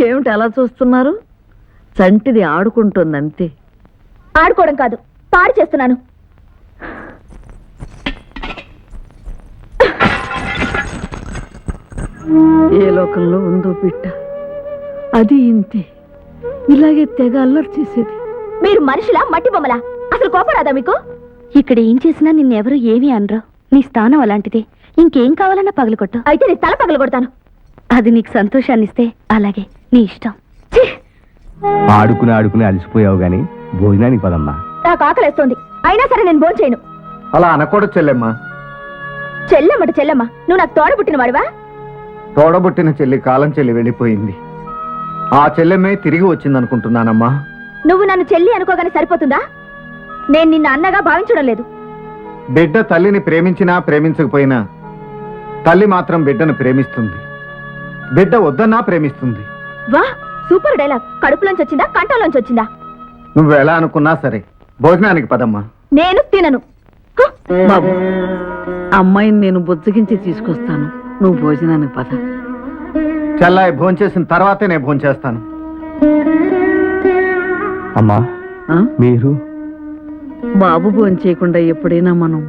I: ఏమిటి అలా చూస్తున్నారు? చంటిది ఆడుకుంటోందంతే.
D: ఆడుకోవడం కాదు, పాడు చేస్తున్నాను.
I: ఏ లోకంలో ఉందో బిడ్డ, అది ఇంతే, ఇలాగే తెగ అల్లరి చేసేది.
D: మీరు మనుషులా మట్టి బొమ్మలా? అసలు కోపరాదా మీకు? ఇక్కడ ఏం చేసినా నిన్నెవరూ ఏమీ అనరు. నీ స్థానం అలాంటిది, ఇంకేం కావాలన్నా పగలగొట్టు. అయితే నీ తల పగలగొడతాను. అది నీకు సంతోషాన్నిస్తే అలాగే, నీ ఇష్టం.
G: ఆడుకుని అలసిపోయావు గాని భోజనానికి పదమ్మా.
D: నాకు ఆకలేస్తోంది, అయినా సరే నేను భోంచేయను.
F: అలా అనకూడదు చెల్లెమ్మా.
D: చెల్లెమ్మట చెల్లెమ్మ, నువ్వు నాకు తోడబుట్టిన వాడివా?
F: తోడబుట్టిన చెల్లి కాలం చెల్లి వెళ్ళిపోయింది. ఆ చెల్లెమ్మే తిరిగి వచ్చిందనుకుంటున్నానమ్మా.
D: నువ్వు నన్ను చెల్లి అనుకోగానే సరిపోతుందా? నేను నిన్ను అన్నగా భావించడం లేదు.
F: బిడ్డ తల్లిని ప్రేమించినా ప్రేమించకపోయినా తల్లి మాత్రం బిడ్డను ప్రేమిస్తుంది. బిడ్డ వద్దన్నా ప్రేమిస్తుంది.
D: వా, సూపర్ డైలాగ్. కడుపులోంచి వచ్చిందా, కంఠంలోంచి వచ్చిందా?
F: నువ్వు ఎలా అనుకున్నా సరే, భోజనానికి పదమ్మా.
D: నేను తినను.
I: బాబు, అమ్మాయిని నేను బుజ్జగించి తీసుకొస్తాను, నువ్వు భోజనానికి పద.
F: చెల్లాయి భోంచేసిన తర్వాతే నేను భోంచేస్తాను.
G: అమ్మా
I: ఆ?
G: మీరు
I: బాబు భోంచేయకుండా ఎప్పుడైనా మనం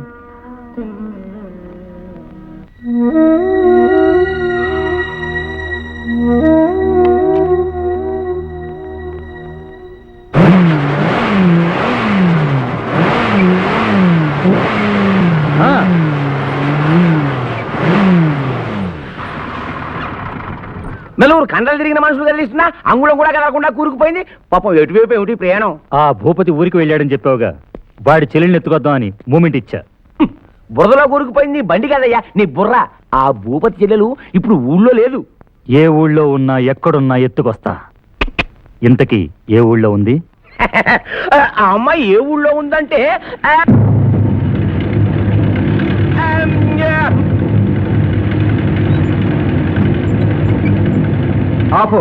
B: నలుగురు కండలు తిరిగిన మనుషులు కదిలిస్తున్నా అంగుళం కూడా కదలకుండా కూరుకుపోయింది. పాపం ఎటువైపు ఏమిటి ప్రయాణం?
K: ఆ భూపతి ఊరికి వెళ్ళాడని చెప్పావుగా, వాడి చెల్లెల్ని ఎత్తుకొద్దామని మూమెంట్ ఇచ్చా.
B: బురదలో కూరుకుపోయింది బండి కదయ్యా, నీ బుర్ర. ఆ భూపతి చెల్లెలు ఇప్పుడు ఊళ్ళో లేదు.
K: ఏ ఊళ్ళో ఉన్నా ఎక్కడున్నా ఎత్తుకొస్తా. ఇంతకీ ఏ ఊళ్ళో ఉంది?
B: ఆ అమ్మాయి ఏ ఊళ్ళో ఉందంటే
F: ఆపో.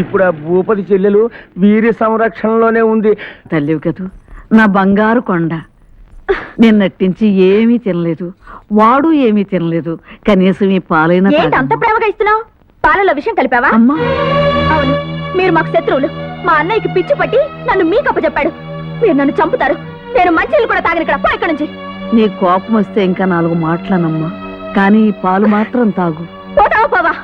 B: ఇప్పుడు ఆ భూపతి చెల్లెలు వీరి సంరక్షణలోనే ఉంది.
I: తల్లివి కదూ, నా బంగారు కొండ. నిన్నట్టించి ఏమీ తినలేదు, వాడు ఏమీ తినలేదు. కనీసం ఈ పాలైన
D: ఏంటి అంత ప్రేమగా ఇస్తున్నావు? పాలలో విషయం కలిపావా?
I: అమ్మా,
D: అవును, మీరు మాకు శత్రువులు. మా అన్నయ్యకి పిచ్చి పట్టి నన్ను మీ కప్ప చెప్పాడు. మీరు నన్ను చంపుతారు. నేను మంచిలు కూడా తాగను. ఇక్కడ పో, ఇక్కడి నుంచి.
I: నీ కోపం వస్తే ఇంకా 4 మాటలనమ్మా, కానీ ఈ పాలు మాత్రం తాగు.
D: పోతావా పోవా?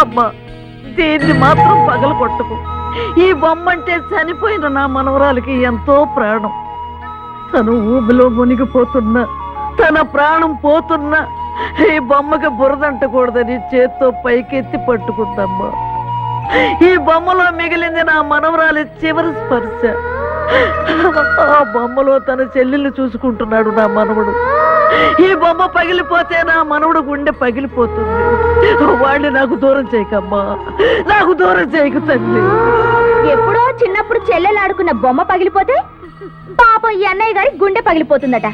I: అమ్మా, దీన్ని మాత్రం పగల కొట్టకు. ఈ బొమ్మంటే చనిపోయిన నా మనవరాలకి ఎంతో ప్రాణం. తను ఊబిలో మునిగిపోతున్నా, తన ప్రాణం పోతున్నా ఈ బొమ్మకి బురదంటకూడదని చేత్తో పైకెత్తి పట్టుకుందమ్మా. ఈ బొమ్మలో మిగిలింది నా మనవరాలి చివరి స్పర్శ. ఆ బొమ్మలో తన చెల్లెల్ని చూసుకుంటున్నాడు నా మనవడు. ఈ బొమ్మ పగిలిపోతే నా మనవడు గుండె పగిలిపోతుంది. వాడిని నాకు దూరం చేయకమ్మా, నాకు దూరం చేయకు తల్లి.
D: ఎప్పుడో చిన్నప్పుడు చెల్లెలాడుకున్న బొమ్మ పగిలిపోతే పాపం ఈ అన్నయ్య గారికి గుండె పగిలిపోతుందట.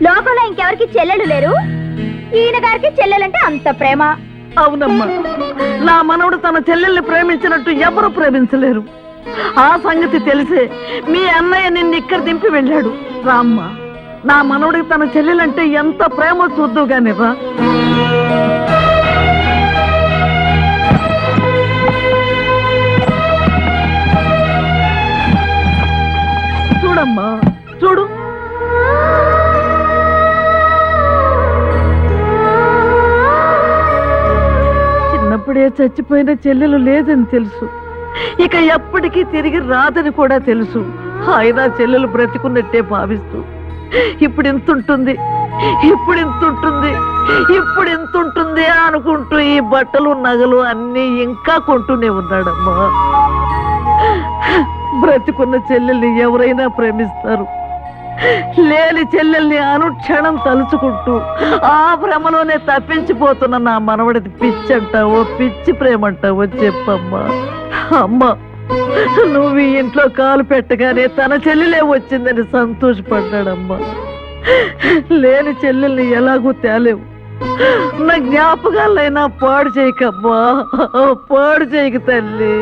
D: లోకంలో ఇంకెవరికి చెల్లెలు లేరు, ఈయన గారికి చెల్లెలంటే అంత ప్రేమ.
I: అవునమ్మా, నా మనవడు తన చెల్లెల్ని ప్రేమించినట్టు ఎవరు ప్రేమించలేరు. ఆ సంగతి తెలిసే మీ అన్నయ్య నిన్ను ఇక్కడ దింపి వెళ్ళాడు. రామ్మా, నా మనవడికి తన చెల్లెలంటే ఎంత ప్రేమ చూద్దుగాని రా. చూడమ్మా, చూడు. చిన్నప్పుడే చచ్చిపోయిన చెల్లెలు లేదని తెలుసు, ఇక ఎప్పటికీ తిరిగి రాదని కూడా తెలుసు. అయినా చెల్లెలు బ్రతికున్నట్టే భావిస్తూ ఇప్పుడు ఇంతుంటుంది, ఇప్పుడు ఇంతుంటుంది, ఇప్పుడు ఇంతుంటుంది అనుకుంటూ ఈ బట్టలు నగలు అన్నీ ఇంకా కొంటూనే ఉన్నాడమ్మా. బ్రతికున్న చెల్లెల్ని ఎవరైనా ప్రేమిస్తారు, లేని చెల్లెల్ని అనుక్షణం తలుచుకుంటూ ఆ భ్రమలోనే తప్పించిపోతున్న నా మనవడిది పిచ్చంటావో పిచ్చి ప్రేమంటావో చెప్పమ్మా. అమ్మా, నువ్వు ఈ ఇంట్లో కాలు పెట్టగానే తన చెల్లెలే వచ్చిందని సంతోషపడ్డాడమ్మా. లేని చెల్లెల్ని ఎలాగూ తేలేవు. నా జ్ఞాపకాలైనా పాడు చేయకమ్మా, పాడు చేయక తల్లి.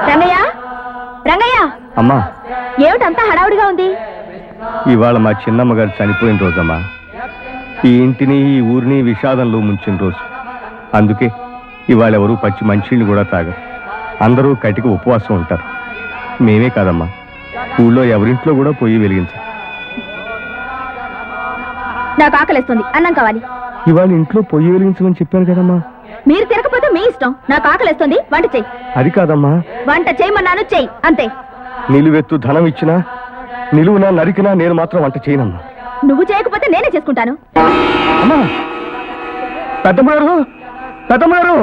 D: రంగయ్య, రంగయ్య,
G: అమ్మా,
D: ఏమిటంతా హడావుడిగా ఉంది?
G: ఇవాళ మా చిన్నమ్మ గారు చనిపోయిన రోజమ్మా. ఈ ఇంటిని ఈ ఊరిని విషాదంలో ముంచిన రోజు. అందుకే ఇవాళ ఎవరు పచ్చి మంచిళ్ళు కూడా తాగరు. అందరూ కటికి ఉపవాసం ఉంటారు. మేమే కాదమ్మా, ఊళ్ళో ఎవరింట్లో కూడా పొయ్యి వెలిగించారు.
D: నాకు ఆకలిస్తుంది, అన్నం కావాలి.
G: ఇవాళ ఇంట్లో పొయ్యి వెలిగించమని చెప్పాను కదమ్మా.
D: మీరు తిరగకపోతే మీ ఇష్టం. నాకు ఆకలిస్తుంది, వంట చెయ్యి.
G: అది కాదమ్మా,
D: వంట చేయమన్నాను, చెయ్యి, అంతే.
G: నిలువెత్తు ధనం ఇచ్చినా నిలువునా నరికినా నేను మాత్రం వంట చేయనమ్మా.
D: నువ్వు చేయకపోతే నేనే చేసుకుంటాను.
G: అమ్మా, పెద్దమ్మారు, పెద్దమ్మారు.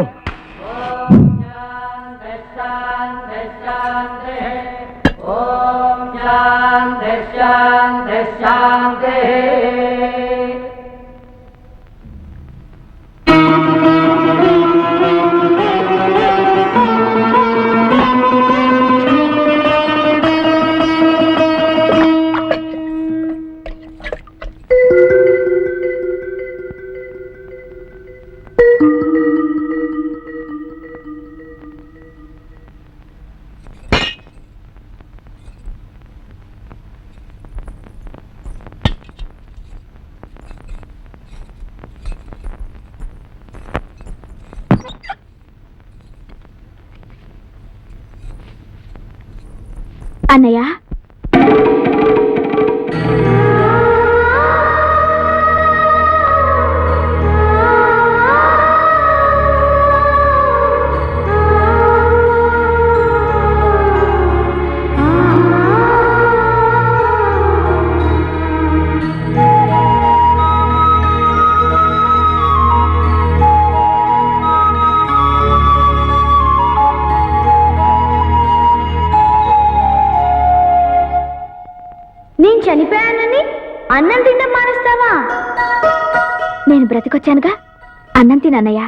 D: అన్నయ్య, నేను చనిపోయానని అన్నం తినడం మానేస్తావా? నేను బ్రతికొచ్చానుగా, అన్నం తినన్నయ్యా.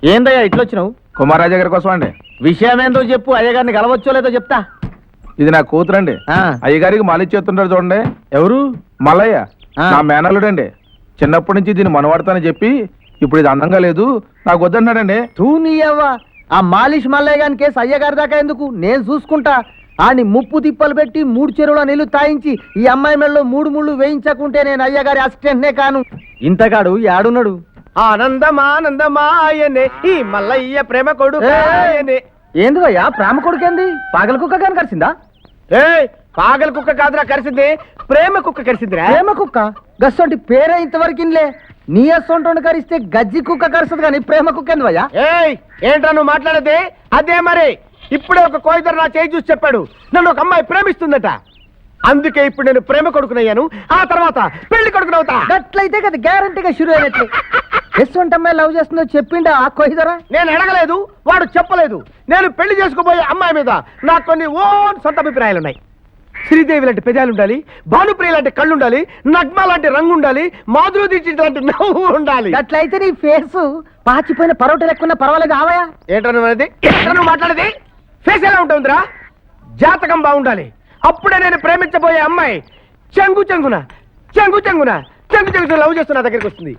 A: ఏందయ్యా ఇట్లొచ్చినావు?
C: కుమారాజా గారి కోసం అండి.
A: విషయం ఏందో చెప్పు, అయ్యగారిని కలవచ్చో లేదో చెప్తా.
C: ఇది నా కూతురండి.
A: ఆ.
C: అయ్యగారికి మాలిచ్చేస్తుంటారు చూడండి.
A: ఎవరు?
C: మల్లయ్య,
A: ఆ.
C: నా మేనల్లుడండి. చిన్నప్పటి నుంచి దీన్ని మనవాడతానని చెప్పి ఇప్పుడు ఇది అందంగా లేదు నాకు వద్దన్నాడండి.
A: తూ నీయవ్వ, ఆ మాలిష్ మల్లయ్య గాని కేసు అయ్యగారి దాకా ఎందుకు, నేను చూసుకుంటా. ఆని ముప్పు తిప్పలు పెట్టి 3 చెరువుల నీళ్లు తాయించి ఈ అమ్మాయి మెడలో 3 ముళ్ళు వేయించకుంటే నేను అయ్యగారి అసిస్టెంట్నే కాను. ఇంతగాడు యాడున్నాడు?
B: ఆనందమానందమాయనే ఈ మల్లయ్య ప్రేమ కొడుకాయనే.
A: ఏంది భయ్యా ప్రేమ కొడుకేంది? పాగల కుక్క కానీ కరిసిందా?
B: ఏయ్, పాగల కుక్క కాదురా కరిసింది, ప్రేమ కుక్క కరిసిందిరా.
A: ప్రేమ కుక్క గస్సంటి పేరే ఇంతవరకు ఇన్లే. నీ అసొంటి కరిస్తే గజ్జి కుక్క కరుస్తుంది కానీ ప్రేమ కుక్క ఏంది భయ్యా?
B: ఏయ్, ఏంట్రా నువ్వు మాట్లాడేది? అదే మరి ఇప్పుడే ఒక కోయిదరు నా చేయి చూసి చెప్పాడు, నన్ను ఒక అమ్మాయి ప్రేమిస్తుందట. అందుకే ఇప్పుడు నేను ప్రేమ కొడుకునయ్యాను, ఆ తర్వాత పెళ్లి కొడుకునవుతా.
A: గట్లయితే కదా గ్యారంటీగా షురు అయినట్లు. ఎస్సొంటి అమ్మాయి లవ్ చేస్తుందో చెప్పిండా ఆ కొయ్యదరా?
B: నేను అడగలేదు, వాడు చెప్పలేదు. నేను పెళ్లి చేసుకోబోయే అమ్మాయి మీద నాకు కొన్ని ఓన్ సొంత అభిప్రాయాలున్నాయి. శ్రీదేవి లాంటి పెదాలు ఉండాలి, భానుప్రియ లాంటి కళ్ళు ఉండాలి, నగ్మ లాంటి రంగు ఉండాలి, మాధురి దీక్షిత్ లాంటి నవ్వు ఉండాలి.
A: అట్లయితే నీ ఫేసు పాచిపోయిన పరోటా లెక్కున్న పర్వాలేదు ఆవయా?
B: ఏంటో నువ్వు మాట్లాడేది? ఫేస్ ఎలా ఉంటుందిరా? జాతకం బాగుండాలి, అప్పుడే నేను ప్రేమించబోయే అమ్మాయి చెంగు చెంగున చెంగు చెంగున చెంగు చెంగు లవ్ చేస్తూ నా దగ్గరికి వస్తుంది.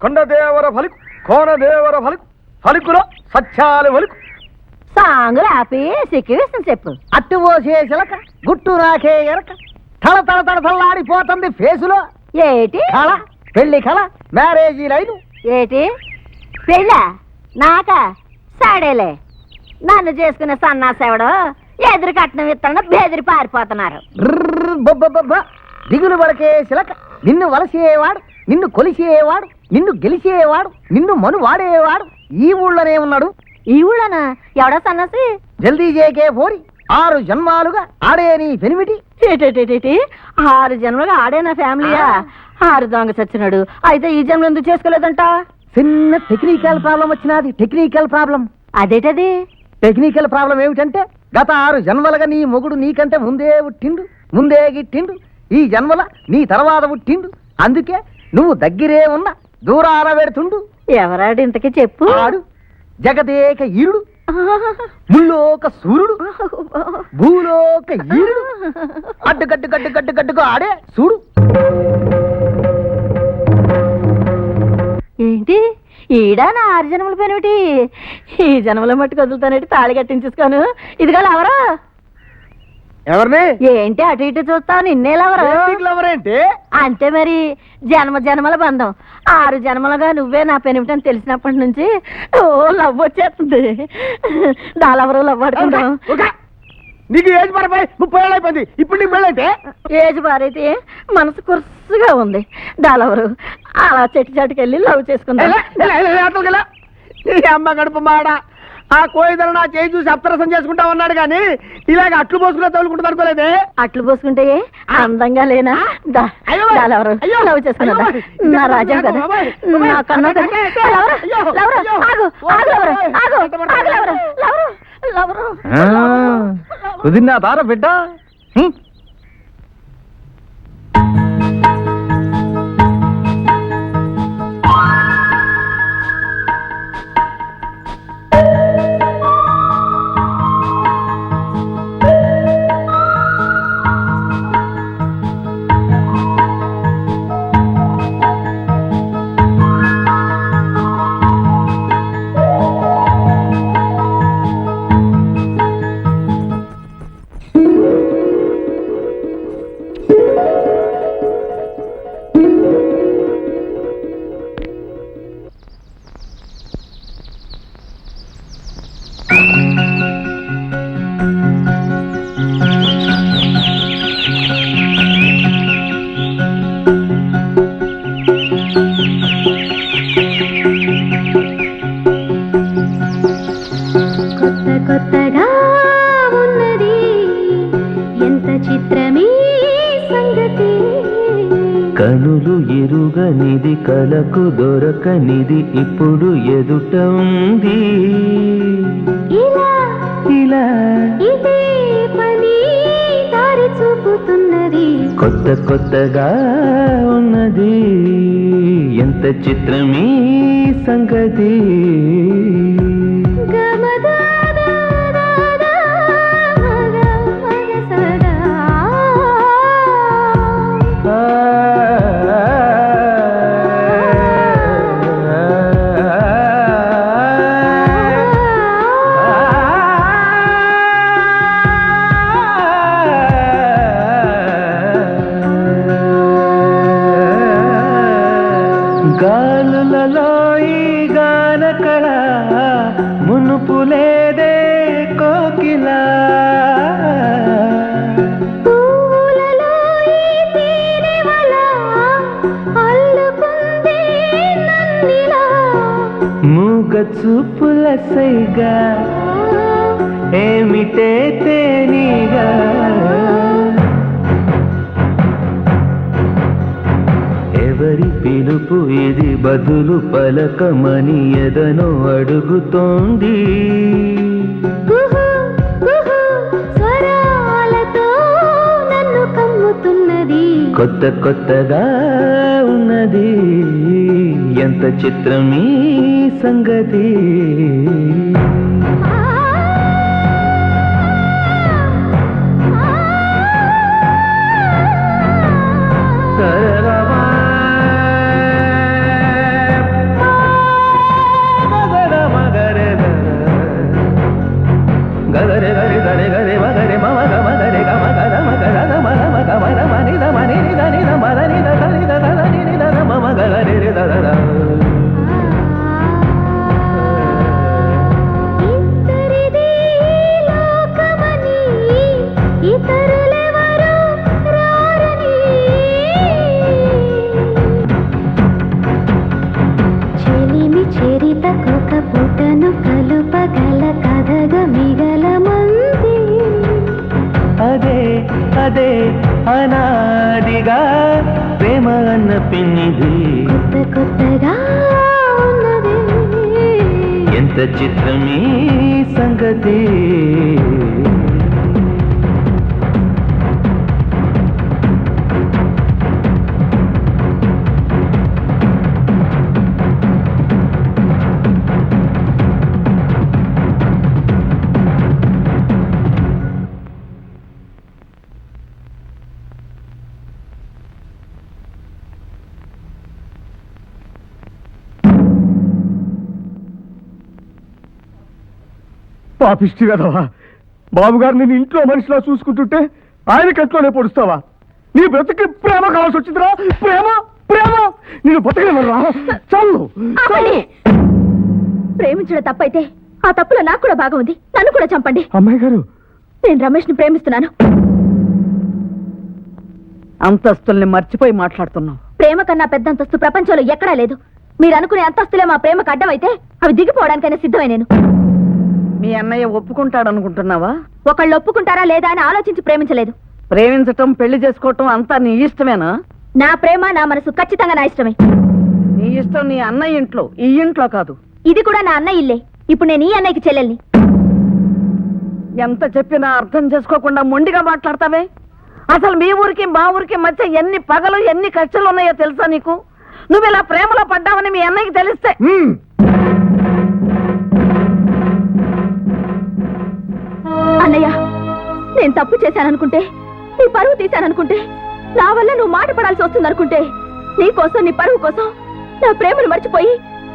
B: కొండదేవర ఫలికు కోనదేవర ఫలికు ఫలికులో సత్యాలు ఫలికు.
I: సాంగులు ఆపి సిక్కివేసిన చెప్పు.
A: అట్టు పోసే చిలక గుట్టు రాకే ఎరక తల తల తల తల్లాడిపోతుంది ఫేసులో.
I: ఏటి
A: కళ, పెళ్లి కళ, మ్యారేజీ లైను.
I: ఏటి పెళ్ళా? నాకా? సాడేలే, నన్ను చేసుకునే సన్నాసేవడు ఎదురు కట్నం ఇస్తాను బెదిరి పారిపోతున్నారు.
A: బొబ్బ దిగులు పడకే చిలక, నిన్ను వలసేవాడు, నిన్ను కొలిసేవాడు, నిన్ను గెలిచేవాడు, నిన్ను మను వాడేవాడు ఈ ఊళ్ళోనే ఉన్నాడు.
I: ఈ ఊళ్ళోనా? ఎవడా సన్నాసి?
A: జల్దీ చేకే పోరి 6 జన్మాలుగా ఆడే నీ పెనిమిటి.
I: ఏటేటేటి 6 జన్మలుగా ఆడే నా ఫ్యామిలీయా? 6 దొంగ చచ్చినాడు. అయితే ఈ జన్మ ఎందుకు చేసుకోలేదంట?
A: చిన్న టెక్నికల్ ప్రాబ్లం వచ్చినది. Technical problem.
I: అదేటది?
A: టెక్నికల్ ప్రాబ్లం ఏమిటంటే గత 6 జన్మలుగా నీ మొగుడు నీకంటే ముందే పుట్టిండు, ముందే గిట్టిండు. ఈ జన్మల నీ తర్వాత పుట్టిండు. అందుకే నువ్వు దగ్గరే ఉన్న దూరాన పెడుతుండు.
I: ఎవరాడు ఇంతకీ చెప్పు.
A: ఆడు జగదేక ఈరుడు, ముల్లోక సూర్యుడు, భూలోక ఈరుడు. అడ్డు గడ్డు గడ్డు గడ్డు గడ్డుగా ఆడే చూడు.
I: ఏంటి ఈడా నా 6 జన్మల పేరేమిటి? ఈ జన్మలో మట్టుకు వదులుతానేటి తాళి కట్టించేసుకోను. ఇదిగా లవరా?
B: ఎవరిని?
I: ఏంటి అటు ఇటు చూస్తావు? నిన్నే
B: లవరేంటి?
I: అంటే మరి జన్మ జన్మల బంధం. 6 జన్మలుగా నువ్వే నా పెనిమిటని తెలిసినప్పటి నుంచి ఓ లవ్ వచ్చేస్తుంది. దాలెవరో లవ్ ఆడుకుంటాం.
B: నీకు ఏజ్ పడిపోయి 30 ఏళ్ళు అయిపోయింది, ఇప్పుడు నీకు పెళ్ళైతే?
I: ఏజ్ పారైతే మనసు కుర్సుగా ఉంది. దాలెవరు అలా చెట్టు చాటుకెళ్ళి లవ్ చేసుకుందాం.
B: అమ్మ గడుపు మాడ. ఆ కోయిదరు నా చేయి చూసి అప్తరసం చేసుకుంటా ఉన్నాడు కానీ ఇలాగ అట్లు పోసుకునే తగులుకుంటుంది అనుకోలేదే.
I: అట్లు పోసుకుంటే అందంగా లేనా? దాలెవరు లవ్ చేసుకున్నా నా రాజా కదా, నా కన్నా కదా.
A: కుదిరినా దారా బిడ్డ?
E: కనులు ఎరుగనిది కలకు దొరకనిది ఇప్పుడు ఎదుట ఉంది ఇలా కొత్త కొత్తగా ఉన్నది ఎంత చిత్రమీ సంగతి గాలులలో ఈ గానకళ మునుపు లేదే కోకిలా మూగ చూపుల సైగా ఏమిటే తేనిగా ఎవరి పిలుపు ఇది బదులు పలకమని ఎదను అడుగుతోంది కొత్త కొత్తగా ఉన్నది ఎంత చిత్రమీ సంగతి గరే గరే గరే గరే మగరే మమ గమ గరే గమ గద మగర గమ గమ గమ గమ నిద మని నిద నిద మద నిద నిద నిద నిద మమ గరే రే ద ద
D: పుటను కలుపగల కథగ మిగల మంది
E: అదే అదే అనాదిగా ప్రేమ అన్న పిన్నిది
D: కొత్త కొత్తగా ఉన్నది
E: ఎంత చిత్రమీ సంగతి
H: పాపిష్టి కదవా బాబుగారు నేను ఇంట్లో మనిషిలా చూసుకుంటుంటే ఆయన కట్లోనే పొడుస్తావా నీ బ్రతికి ప్రేమ కావాల్సి వచ్చిందిరా ప్రేమ ప్రేమ నేను బతకలేమరా చాలు
D: ప్రేమించడం తప్పైతే ఆ తప్పులో నాకు కూడా భాగం ఉంది నన్ను కూడా చంపండి
H: అమ్మాయి గారు
D: నేను రమేష్ ని ప్రేమిస్తున్నాను
I: అంతస్తుల్ని మర్చిపోయి మాట్లాడుతున్నావు.
D: ప్రేమ కన్నా పెద్ద అంతస్తు ప్రపంచంలో ఎక్కడా లేదు. మీరు అనుకునే అంతస్తులే మా ప్రేమకు అడ్డమైతే అవి దిగిపోవడానికైనా సిద్ధమే నేను.
I: మీ అన్నయ్య ఒప్పుకుంటాడనుకుంటున్నావా?
D: ఒకళ్ళు ఒప్పుకుంటారా లేదా అని ఆలోచించి ప్రేమించలేదు.
I: ప్రేమించటం పెళ్లి చేసుకోవటం అంతా నీ ఇష్టమేనా?
D: నా ప్రేమ నా మనసు ఖచ్చితంగా నా ఇష్టమే.
I: నీ ఇష్టం నీ అన్నయ్య ఇంట్లో, ఈ ఇంట్లో కాదు.
D: ఇది కూడా నా అన్నయ్య ఇల్లే. ఇప్పుడు నేను ఈ అన్నయ్యకి చెల్లెల్ని.
I: ఎంత చెప్పినా అర్థం చేసుకోకుండా మొండిగా మాట్లాడతావే. అసలు మీ ఊరికి మా ఊరికి మధ్య ఎన్ని పగలు ఎన్ని కష్టాలు ఉన్నాయో తెలుసా నీకు? నువ్వు ఇలా ప్రేమలో పడ్డావని మీ అన్నయ్యకి తెలిస్తే
D: అన్నయ్య, నేను తప్పు చేశాననుకుంటే, నీ పరువు తీశాననుకుంటే, నా వల్ల నువ్వు మాట పడాల్సి వస్తుందనుకుంటే, నీ కోసం నీ పరువు కోసం నా ప్రేమను మర్చిపోయి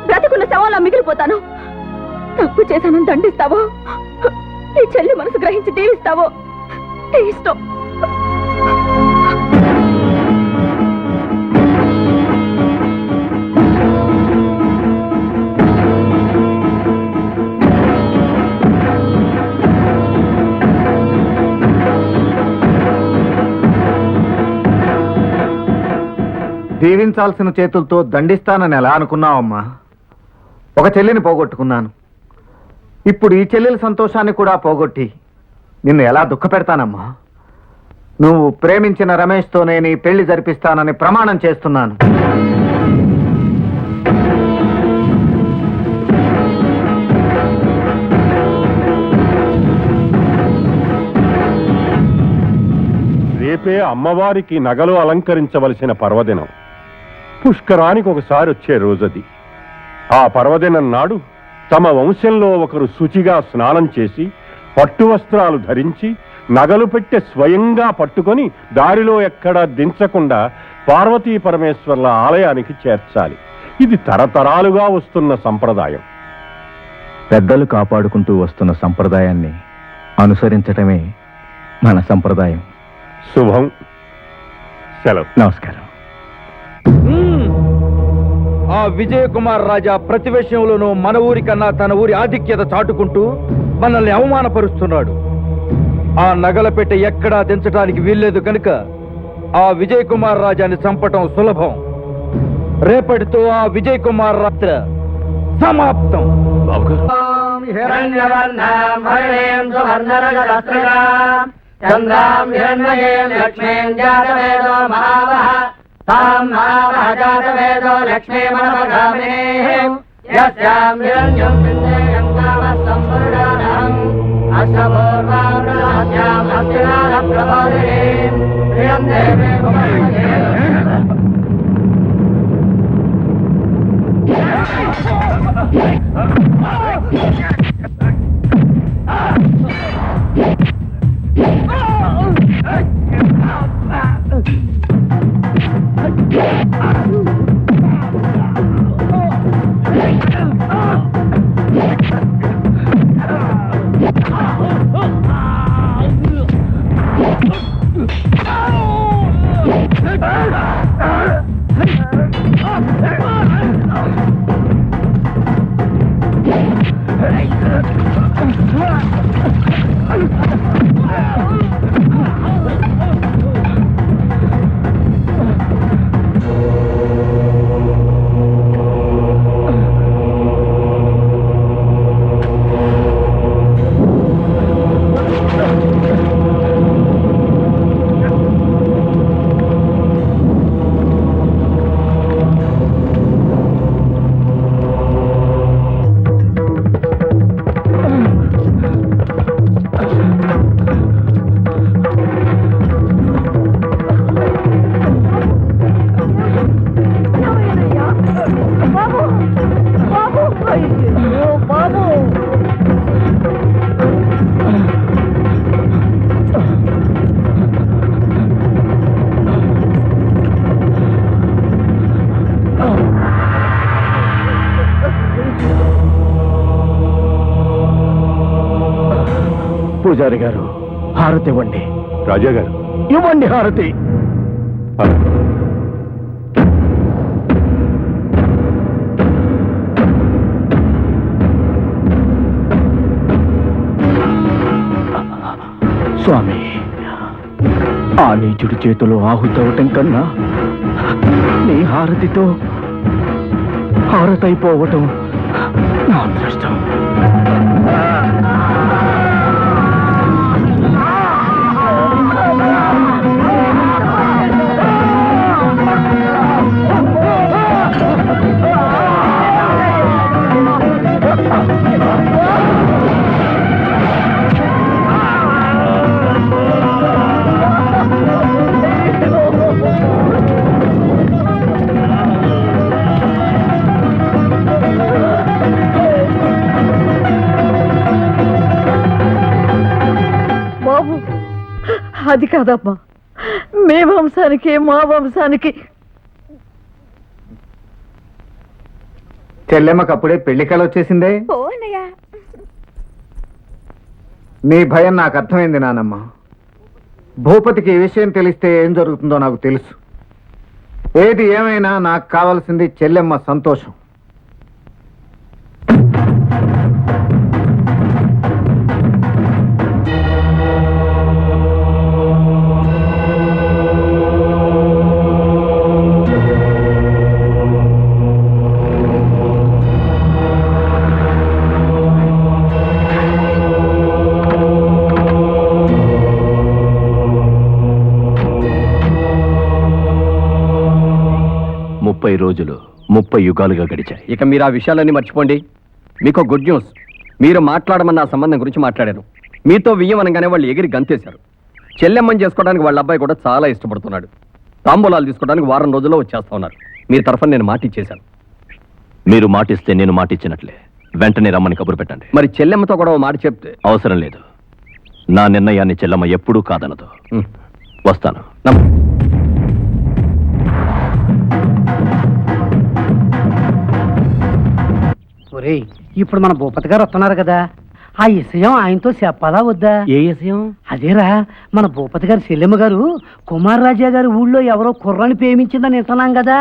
D: బ్రతుకున్న శవంలా మిగిలిపోతాను. తప్పు చేశానని దండిస్తావో, నీ చెల్లి మనసు గ్రహించి దీవిస్తావో నీ ఇష్టం.
F: దీవించాల్సిన చేతులతో దండిస్తానని ఎలా అనుకున్నావమ్మా? ఒక చెల్లిని పోగొట్టుకున్నాను. ఇప్పుడు ఈ చెల్లెల సంతోషాన్ని కూడా పోగొట్టి నిన్ను ఎలా దుఃఖ పెడతానమ్మా? నువ్వు ప్రేమించిన రమేష్తో నేను ఈ పెళ్లి జరిపిస్తానని ప్రమాణం చేస్తున్నాను.
L: రేపే అమ్మవారికి నగలు అలంకరించవలసిన పర్వదినం. పుష్కరానికి ఒకసారి వచ్చే రోజది. ఆ పర్వదినం నాడు తమ వంశంలో ఒకరు శుచిగా స్నానం చేసి పట్టు వస్త్రాలు ధరించి నగలు పెట్టె స్వయంగా పట్టుకొని దారిలో ఎక్కడా దించకుండా పార్వతీ పరమేశ్వర్ల ఆలయానికి చేర్చాలి. ఇది తరతరాలుగా వస్తున్న సంప్రదాయం.
C: పెద్దలు కాపాడుకుంటూ వస్తున్న సంప్రదాయాన్ని అనుసరించటమే మన సంప్రదాయం.
L: శుభం. సెలవు.
C: నమస్కారం.
G: ఆ విజయ కుమార్ రాజా ప్రతి విషయంలోనూ మన ఊరి కన్నా తన ఊరి ఆధిక్యత చాటుకుంటూ మనల్ని అవమానపరుస్తున్నాడు. ఆ నగల పెట్టె ఎక్కడా దించడానికి వీల్లేదు కనుక ఆ విజయ్ కుమార్ రాజాని చంపటం సులభం. రేపటితో ఆ విజయ్ కుమార్ రాత్ర సమాప్తం.
A: చంద్రాం హిరణ్మయీం లక్ష్మీం జాతవేదో మహావహ తాం మహావహ జాతవేదో లక్ష్మీమనవగామినీం యస్యాం హిరణ్యం విందేయం కామః సంపూర్ణానహం అష్టపూర్వాం ప్రదాస్యాం హస్తినాథ ప్రబోధినీం ప్రియం దేవే భువనమయే.
C: పూజారి గారు, హారతి ఇవ్వండి.
L: రాజా గారు,
C: ఇవ్వండి హారతి. స్వామి, ఆ నీచుడి చేతిలో ఆహుతవటం కన్నా నీ హారతితో హారతైపోవటం నా అదృష్టం.
I: బాబు, అది కాదమ్మా, మీ వంశానికి మా వంశానికి.
F: చెల్లెమ్మకి అప్పుడే పెళ్లి కల వచ్చేసిందే.
D: ఓ అన్నయ్య,
F: నీ భయం నాకు అర్థమైంది నానమ్మ. భూపతికి ఈ విషయం తెలిస్తే ఏం జరుగుతుందో నాకు తెలుసు. ఏది ఏమైనా నాకు కావాల్సింది చెల్లెమ్మ సంతోషం.
E: 30 రోజులు 30 యుగాలుగా గడిచాయి.
G: ఇక మీరు ఆ విషయాలన్నీ మర్చిపోండి. మీకు గుడ్ న్యూస్. మీరు మాట్లాడమన్న ఆ సంబంధం గురించి మాట్లాడాను. మీతో వియ్యం అనగానే వాళ్ళు ఎగిరి గంతేశారు. చెల్లెమ్మని చేసుకోవడానికి వాళ్ళ అబ్బాయి కూడా చాలా ఇష్టపడుతున్నాడు. తాంబూలాలు తీసుకోవడానికి వారం రోజుల్లో వచ్చేస్తా ఉన్నారు. మీ తరఫున నేను మాట ఇచ్చేశాను.
E: మీరు మాటిస్తే నేను మాటిచ్చినట్లే. వెంటనే రమ్మని కబురు పెట్టండి.
G: మరి చెల్లెమ్మతో కూడా ఓ మాట చెప్తే.
E: అవసరం లేదు. నా నిర్ణయాన్ని చెల్లమ్మ ఎప్పుడూ కాదనదు. వస్తాను.
I: ఒరేయ్, ఇప్పుడు మన భూపతి గారు వస్తున్నారు కదా, ఆ విషయం ఆయనతో చెప్పాలా వద్దా?
J: ఏ విషయం?
I: అదేరా, మన భూపతి గారి చెల్లెమ్మ గారు కుమార్ రాజా గారి ఊళ్ళో ఎవరో కుర్రని ప్రేమించిందని వింటున్నాం కదా,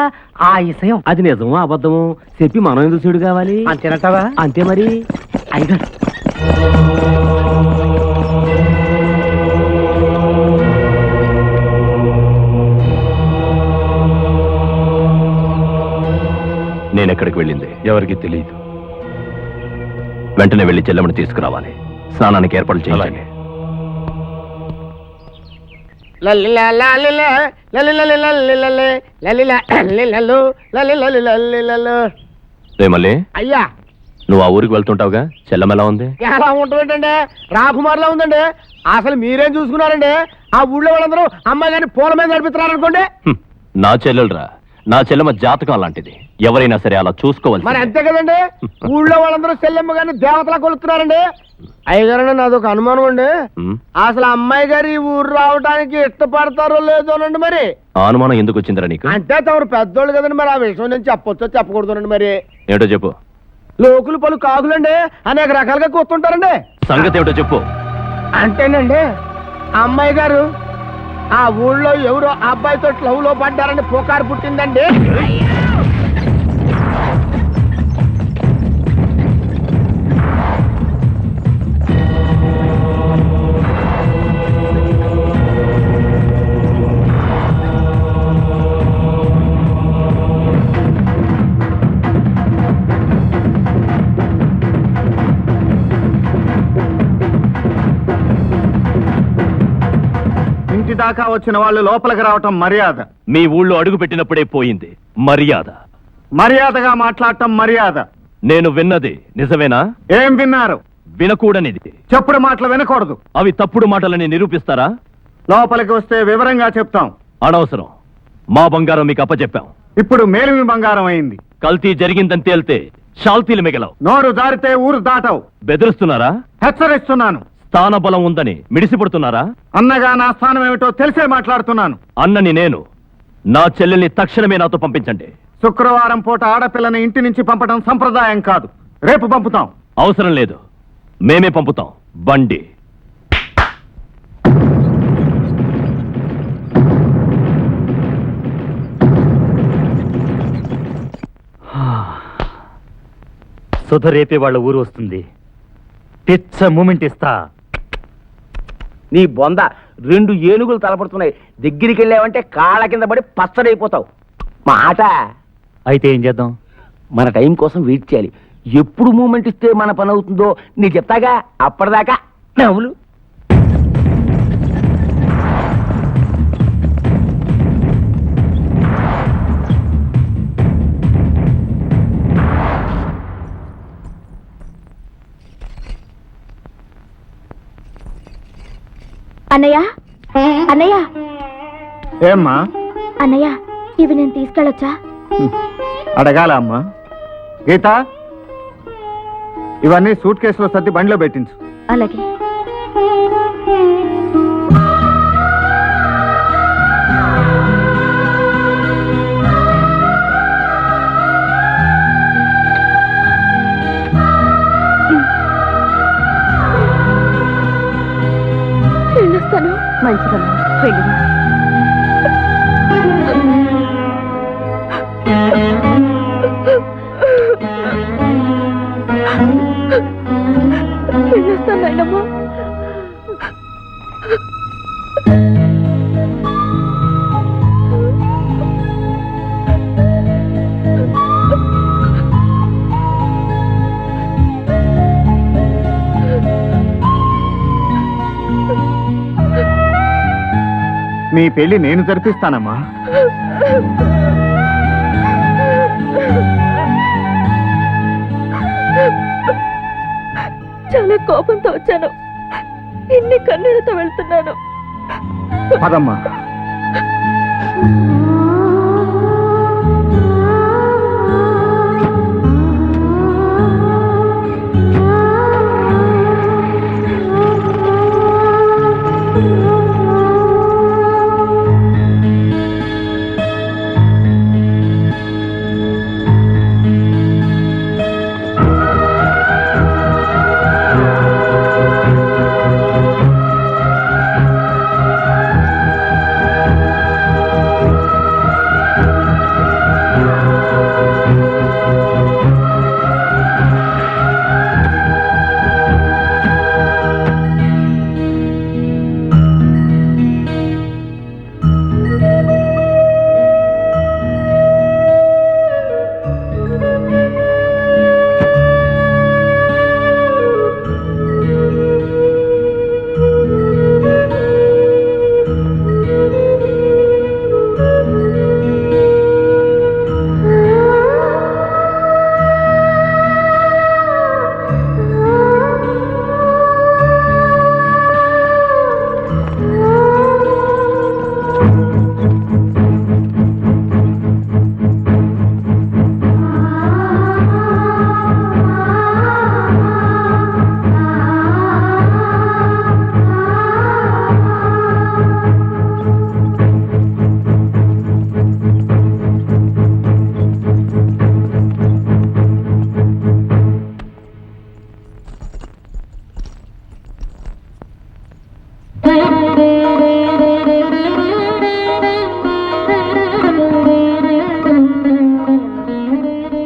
I: ఆ విషయం.
J: అది నిజమో అబద్ధమో చెప్పి మనం ఎందుకు చెడు కావాలి?
I: అంతేనంటావా?
J: అంతే మరి.
I: అయిగా
E: నేనెక్కడికి వెళ్ళింది ఎవరికి తెలియదు. వెంటనే వెళ్ళి చెల్లెమ్మని తీసుకురావాలి. స్నానానికి ఏర్పాట్లు చేయాలి. రేమల్లి,
A: అయ్యా,
E: నువ్వు ఆ ఊరికి వెళ్తుంటావుగా, చెల్లెమ్మ ఎలా ఉంది?
A: ఎలా ఉంటుందండి? రాకుమార్లా ఉందండి. అసలు మీరేం చూసుకున్నారండి? ఆ ఊళ్ళో వాళ్ళందరూ అమ్మాయి గారిని పూల మీద నడిపిస్తున్నారు అనుకోండి.
E: నా చెల్లెలరా, నా చెల్లెమ్మ జాతకం అలాంటిది. ఎవరైనా సరే అలా చూసుకోవాలి.
A: మరి అంతే కదండి, ఊళ్ళో వాళ్ళందరూ చెల్లెమ్మ గారిని దేవతలా కొలుస్తున్నారండి. అయ్యగారండి, నాదొక అనుమానం అండి. అసలు అమ్మాయి గారు ఈ ఊరు రావడానికి ఇష్టపడతారో లేదోనండి. మరి
E: ఆ అనుమానం ఎందుకు వచ్చిందిరా నీకు?
A: అంటే తమరు పెద్దోళ్ళు కదండి, మరి ఆ విషయం నేను చెప్పొచ్చో చెప్పకూడదునండి. మరి
E: ఏమిటో చెప్పు.
A: లోకులు పలు కాకులండి అనేక రకాలుగా కూర్చుంటారండి.
E: సంగతి ఏమిటో చెప్పు.
A: అంటేనండి, అమ్మాయి గారు ఆ ఊళ్ళో ఎవరో అబ్బాయితో లవ్ లో పడ్డారని పుకారు పుట్టిందండి.
F: ఇంటి దాకా వచ్చిన వాళ్ళు లోపలికి రావటం మర్యాద.
E: మీ ఊళ్ళో అడుగు పెట్టినప్పుడే పోయింది మర్యాద.
F: మర్యాదగా మాట్లాడటం మర్యాద.
E: నేను విన్నది నిజమేనా?
F: ఏం విన్నారు?
E: వినకూడనిది.
F: చెప్పుడు మాటలు వినకూడదు.
E: అవి తప్పుడు మాటలని నిరూపిస్తారా?
F: లోపలికి వస్తే వివరంగా చెప్తాం.
E: అనవసరం. మా బంగారం మీకు అప్పచెప్పాం.
F: ఇప్పుడు మేలిమి బంగారం అయింది.
E: కల్తీ జరిగిందని తేలితే షాల్తీలు మిగలవు.
F: నోరు జారితే ఊరు దాటవు.
E: బెదిరిస్తున్నారా?
F: హెచ్చరిస్తున్నాను.
E: స్థాన బలం ఉందని మిడిసిపడుతున్నారా?
F: అన్నగా నా స్థానం ఏమిటో తెలిసే మాట్లాడుతున్నాను.
E: అన్నని నేను. నా చెల్లెల్ని తక్షణమే నాతో పంపించండి.
F: శుక్రవారం పూట ఆడపిల్లని ఇంటి నుంచి పంపడం సంప్రదాయం కాదు. రేపు పంపుతాం.
E: అవసరం లేదు, మేమే పంపుతాం. బండి.
K: సుధ రేపే వాళ్ళ ఊరు వస్తుంది. పిచ్చ మూమెంట్ ఇస్తా.
B: నీ బొంద 2 ఏనుగులు తలపడుతున్నాయి. దగ్గరికి వెళ్ళావంటే కాళ్ళ కింద పడి పచ్చడైపోతావు. మాట.
K: అయితే ఏం చేద్దాం?
B: మన టైం కోసం వెయిట్ చేయాలి. ఎప్పుడు మూమెంట్ ఇస్తే మన పని అవుతుందో నీ చెప్తాగా. అప్పటిదాకా నవ్వులు.
D: అన్నయ్య, అన్నయ్య,
F: ఏమ్మా?
D: అన్నయ్య, ఇవి నేను తీసుకెళ్ళొచ్చా?
F: అడగాల అమ్మా. గీత, ఇవన్నీ సూట్ కేసులో సర్ది బండిలో పెట్టించు.
D: అలాగే. వెళ్ళొస్తాను. మంచిదమ్మా, వెళ్ళిరా. వెళ్ళొస్తాను నాయనమ్మా.
F: నీ పెళ్లి నేను జరిపిస్తానమ్మా.
D: కోపంతో వచ్చాను, ఇన్ని కన్నీళ్లతో వెళ్తున్నాను.
H: పదమ్మా.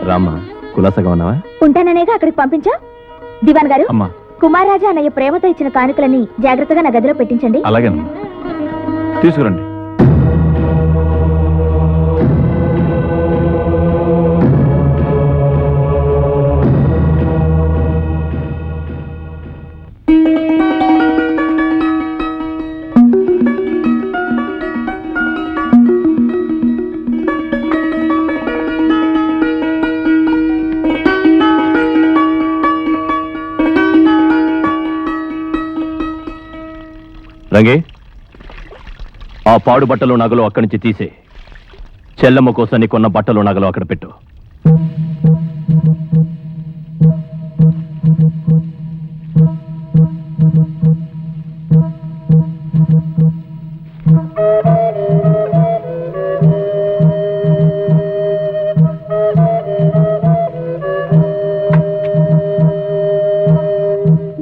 E: రామ్మా, కులాసగా ఉన్నావా?
D: ఉంటాననేగా అక్కడికి పంపించా. దివాన్ గారు,
E: అమ్మా.
D: కుమారరాజా అన్నయ్య ప్రేమతో ఇచ్చిన కానుకలని జాగ్రత్తగా నా గదిలో పెట్టించండి.
E: అలాగేనమ్మా, తీసుకురండి. రంగే, ఆ పాడు బట్టలు నగలు అక్కడి నుంచి తీసే. చెల్లమ్మ కోసం నీ కొన్న బట్టలు నగలు అక్కడ పెట్టు.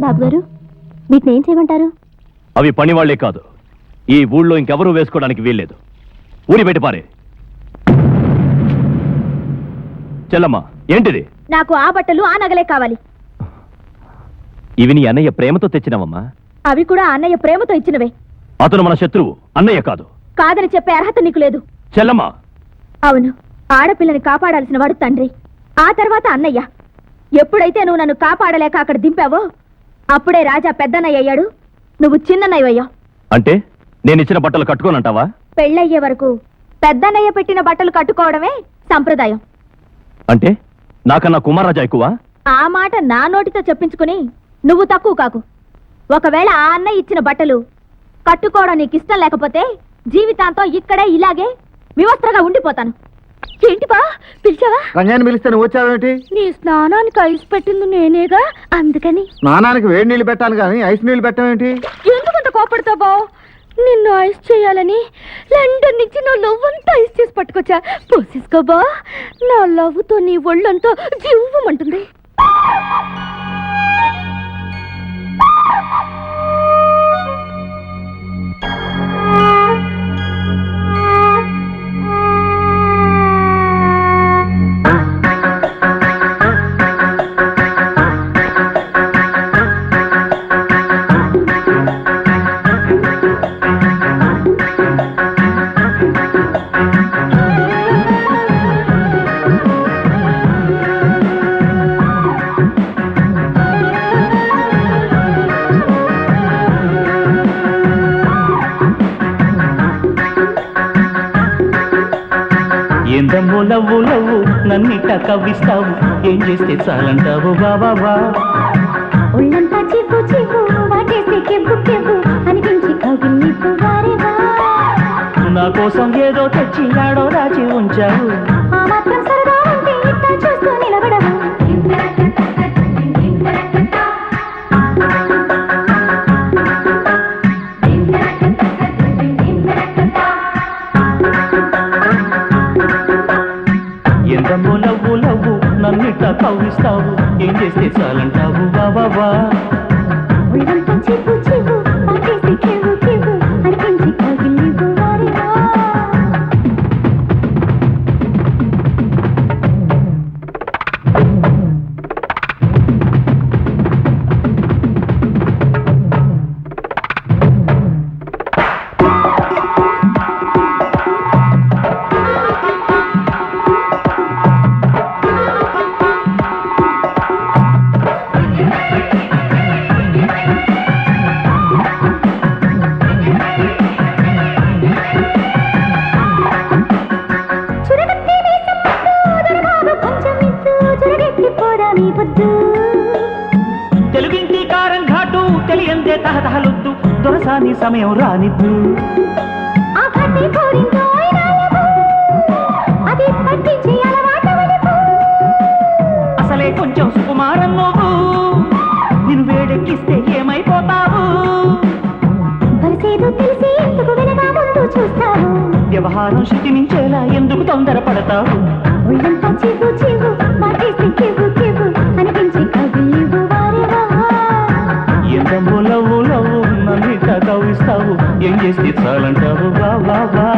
D: బాబు గారు, వీటిని ఏం చేయమంటారు?
E: అవి పనివాళ్లే కాదు, ఈ ఊళ్ళో ఇంకెవరూ వేసుకోవడానికి వీల్లేదు. ఊరి బయట పారే. చెల్లమ్మ, ఏంటిది?
D: నాకు ఆ బట్టలు ఆ నగలే కావాలి.
E: ఇవి నీ అన్నయ్య ప్రేమతో తెచ్చినవమ్మా.
D: అవి కూడా అన్నయ్య ప్రేమతో ఇచ్చినవే.
E: అతను మన శత్రువు, అన్నయ్య కాదు.
D: కాదని చెప్పే అర్హత నీకు లేదు.
E: చెల్లమ్మ.
D: అవును, ఆడపిల్లని కాపాడాల్సిన వాడు తండ్రి, ఆ తర్వాత అన్నయ్య. ఎప్పుడైతే నువ్వు నన్ను కాపాడలేక అక్కడ దింపావో అప్పుడే రాజా పెద్దన్నయ్య అయ్యాడు, నువ్వు చిన్నన్నయ్య అయ్యావు.
E: అంటే నేను ఇచ్చిన బట్టలు కట్టుకోనంటావా?
D: పెళ్ళయ్యే వరకు పెద్దన్నయ్య పెట్టిన బట్టలు కట్టుకోవడమే సంప్రదాయం.
E: అంటే నాకన్నా కుమారరాజా ఎక్కువ?
D: ఆ మాట నా నోటితో చెప్పించుకుని నువ్వు తక్కువ కాకు. ఒకవేళ ఆ అన్నయ్య ఇచ్చిన బట్టలు కట్టుకోవడం నీకు ఇష్టం లేకపోతే జీవితాంతం ఇక్కడే ఇలాగే వివస్త్రగా ఉండిపోతాను. ఏంటి బా పిలిచావా?
F: రంగాన్ని పిలిస్తే నువ్వు వచ్చావేంటి?
D: నీ స్నానానికి ఐస్ పెట్టింది నేనేగా, అందుకని.
F: స్నానానికి వేడి నీళ్ళు పెట్టాలి కానీ ఐస్ నీళ్ళు పెట్టావేంటి?
D: ఎందుకంత కోపడతావు బా? నిన్ను ఐస్ చేయాలని లండన్ నుంచి నా లవ్ అంతా ఐస్ చేసి పట్టుకొచ్చా. పోసేసుకోబా, నా లవ్తో నీ ఒళ్ళంతా జీవమంటుంది.
J: ఏందమ్మో లవ్వు లవ్వు నన్నిట కవ్విస్తావు, ఏం చేస్తే చాలంటావు బాబా?
D: ఒళ్ళంతా చిప్పు చిప్పు వాటేసి కెవ్వు కెవ్వు అనిపించి కౌగిలిపు వారేవా.
J: నా కోసం ఏదో తెచ్చి ఆడో రాచి ఉంచావు.
D: ఆ మాత్రం సరదా ఉంటే ఇట్టా చూస్తూ నిలబడవా.
J: ఎందమ్మో లవ్వు లవ్వు నన్నిట్లా కవ్విస్తావు. ఏం చేస్తే చాలంటావు బాబా.
D: ఒళ్ళంతా చిప్పు చిప్పు వాటేసి కెవ్వు కెవ్వు అనిపించి కౌగిలిపు వారేవా. చురగత్తి మీసం ముద్దు దొరబాబు కొంచెం ఇద్దు చురగెత్తి పోదా మీ పొద్దు.
J: తెలుగింటి కారం ఘాటు తెలియందే తహతహలొద్దు. దొరసాని సమయం రానిద్దు.
D: ఆ కట్టి కోరిందో అయినాయము అది పట్టించి అలవాటవనిపు.
J: అసలే కొంచెం సుకుమారం నువ్వు. నిన్ను వేడెక్కిస్తే ఏమైపోతావు.
D: వరసేదో తెలిసి ఎందుకు వినగా ముందు చూస్తావు.
J: వ్యవహారం శృతి మించేలా ఎందుకు తొందరపడతావు.
D: ఒళ్ళంతా చివ్వు చివ్వు వాటేసి కెవ్వు కెవ్వు అనిపించి కవిలివు వారేవా.
J: ఎందమ్మో లవ్వు లవ్వు నన్నిట్లా కవ్విస్తావు. ఏం చేస్తే చాలంటావు బాబా.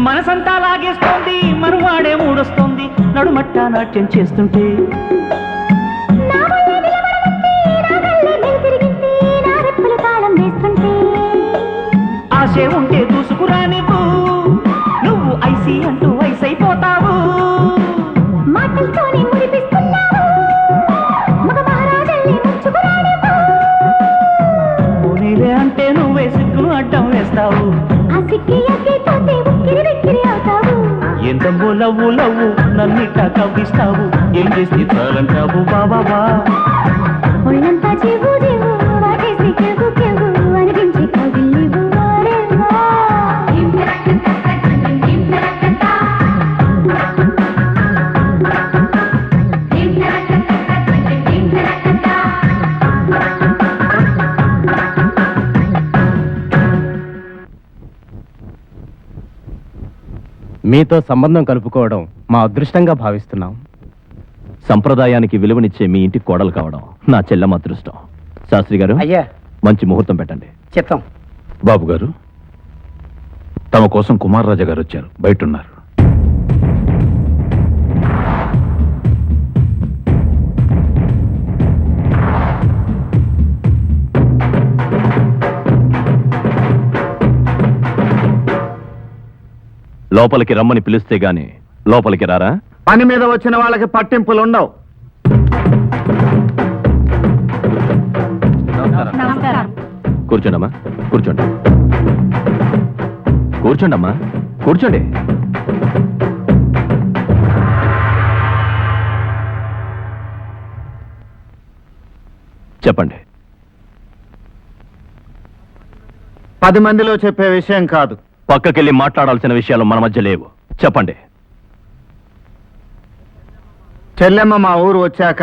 J: మనసంతా లాగేస్తోంది. మనువాడే మూడొస్తోంది. నడుమట్ట నాట్యం చేస్తుంటే
D: నా వల్లే నిలబడమంటే నా గల్లే వెలుతిరిగింది నా రెప్పలు తాళం వేస్తుంటే.
J: ఆశే ఉంటే దూసుకురా నువ్వు ఐసీ అంటూ వయసైపోతావు.
D: మాటలతోనే ముడిపిస్తున్నావు మగ మహారాజల్ని ముంచుకురా నువ్వు.
J: పోనీలే అంటే నువ్వే సిగ్గును అడ్డం వేస్తావు.
D: ఆ సిక్కి అగ్గిపోతే ఉక్కిరి బిక్కిరి అవుతావు.
J: ఎంతమ్మో లవ్వు లవ్వు నన్నిట్లా కవ్విస్తావు. ఏం చేస్తే చాలంటావు బాబా.
D: ఒళ్ళంతా చివ్వు చివ్వు వాటేసి కెవ్వు కెవ్వు అనిపించి కవిలివు వారేవా.
A: మీతో సంబంధం కలుపుకోవడం మా అదృష్టంగా భావిస్తున్నాం.
E: సంప్రదాయానికి విలువనిచ్చే మీ ఇంటి కోడలు కావడం నా చెల్లెమ్మ అదృష్టం. శాస్త్రి గారు,
B: అయ్యా
E: మంచి ముహూర్తం పెట్టండి.
B: చిత్తం.
C: బాబు గారు, తమ కోసం కుమార్ రాజా గారు వచ్చారు, బయట ఉన్నారు.
E: లోపలికి రమ్మని పిలిస్తే గాని లోపలికి రారా?
F: పని మీద వచ్చిన వాళ్ళకి పట్టింపులు ఉండవు.
E: కూర్చోండమ్మా, కూర్చోండి. కూర్చోండమ్మా, కూర్చోండి. చెప్పండి.
F: 10 మందిలో చెప్పే విషయం కాదు.
E: పక్కకెళ్ళి మాట్లాడాల్సిన విషయాలు మన మధ్య లేవు. చెప్పండి.
F: చెల్లెమ్మ మా ఊరు వచ్చాక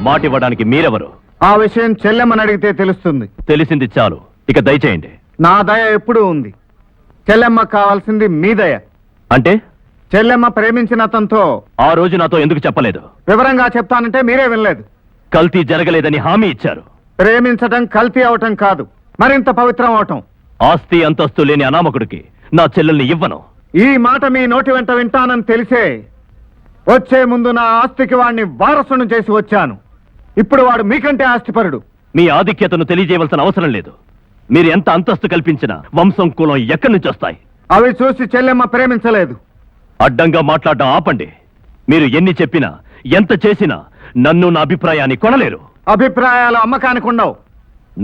E: మాటివ్వడానికి మీరెవరు?
F: ఆ విషయం చెల్లెమ్మని అడిగితే తెలుస్తుంది.
E: తెలిసింది చాలు, ఇక దయచేయండి.
F: నా దయ ఎప్పుడూ ఉంది. చెల్లెమ్మ కావాల్సింది మీ దయ.
E: అంటే
F: చెల్లెమ్మ ప్రేమించిన అతనితో
E: ఆ రోజు నాతో ఎందుకు చెప్పలేదు?
F: వివరంగా చెప్తానంటే మీరే వినలేదు.
E: కల్తీ జరగలేదని హామీ ఇచ్చారు.
F: ప్రేమించటం కల్తీ అవటం కాదు, మరింత పవిత్రం అవటం.
E: ఆస్తి అంతస్తు లేని అనామకుడికి నా చెల్లెల్ని ఇవ్వను.
F: ఈ మాట మీ నోటి వెంట వింటానని తెలిసే వచ్చే ముందు నా ఆస్తికి వాడిని వారసును చేసి వచ్చాను. ఇప్పుడు వాడు మీకంటే ఆస్తిపరుడు.
E: మీ ఆధిక్యతను తెలియజేయవలసిన అవసరం లేదు. మీరు ఎంత అంతస్తు కల్పించినా వంశం కులం ఎక్కడి నుంచి వస్తాయి?
F: అవి చూసి చెల్లెమ్మ ప్రేమించలేదు.
E: అడ్డంగా మాట్లాడడం ఆపండి. మీరు ఎన్ని చెప్పినా ఎంత చేసినా నన్ను నా అభిప్రాయాన్ని కొనలేరు.
F: అభిప్రాయాలు అమ్మకానికి ఉండవు.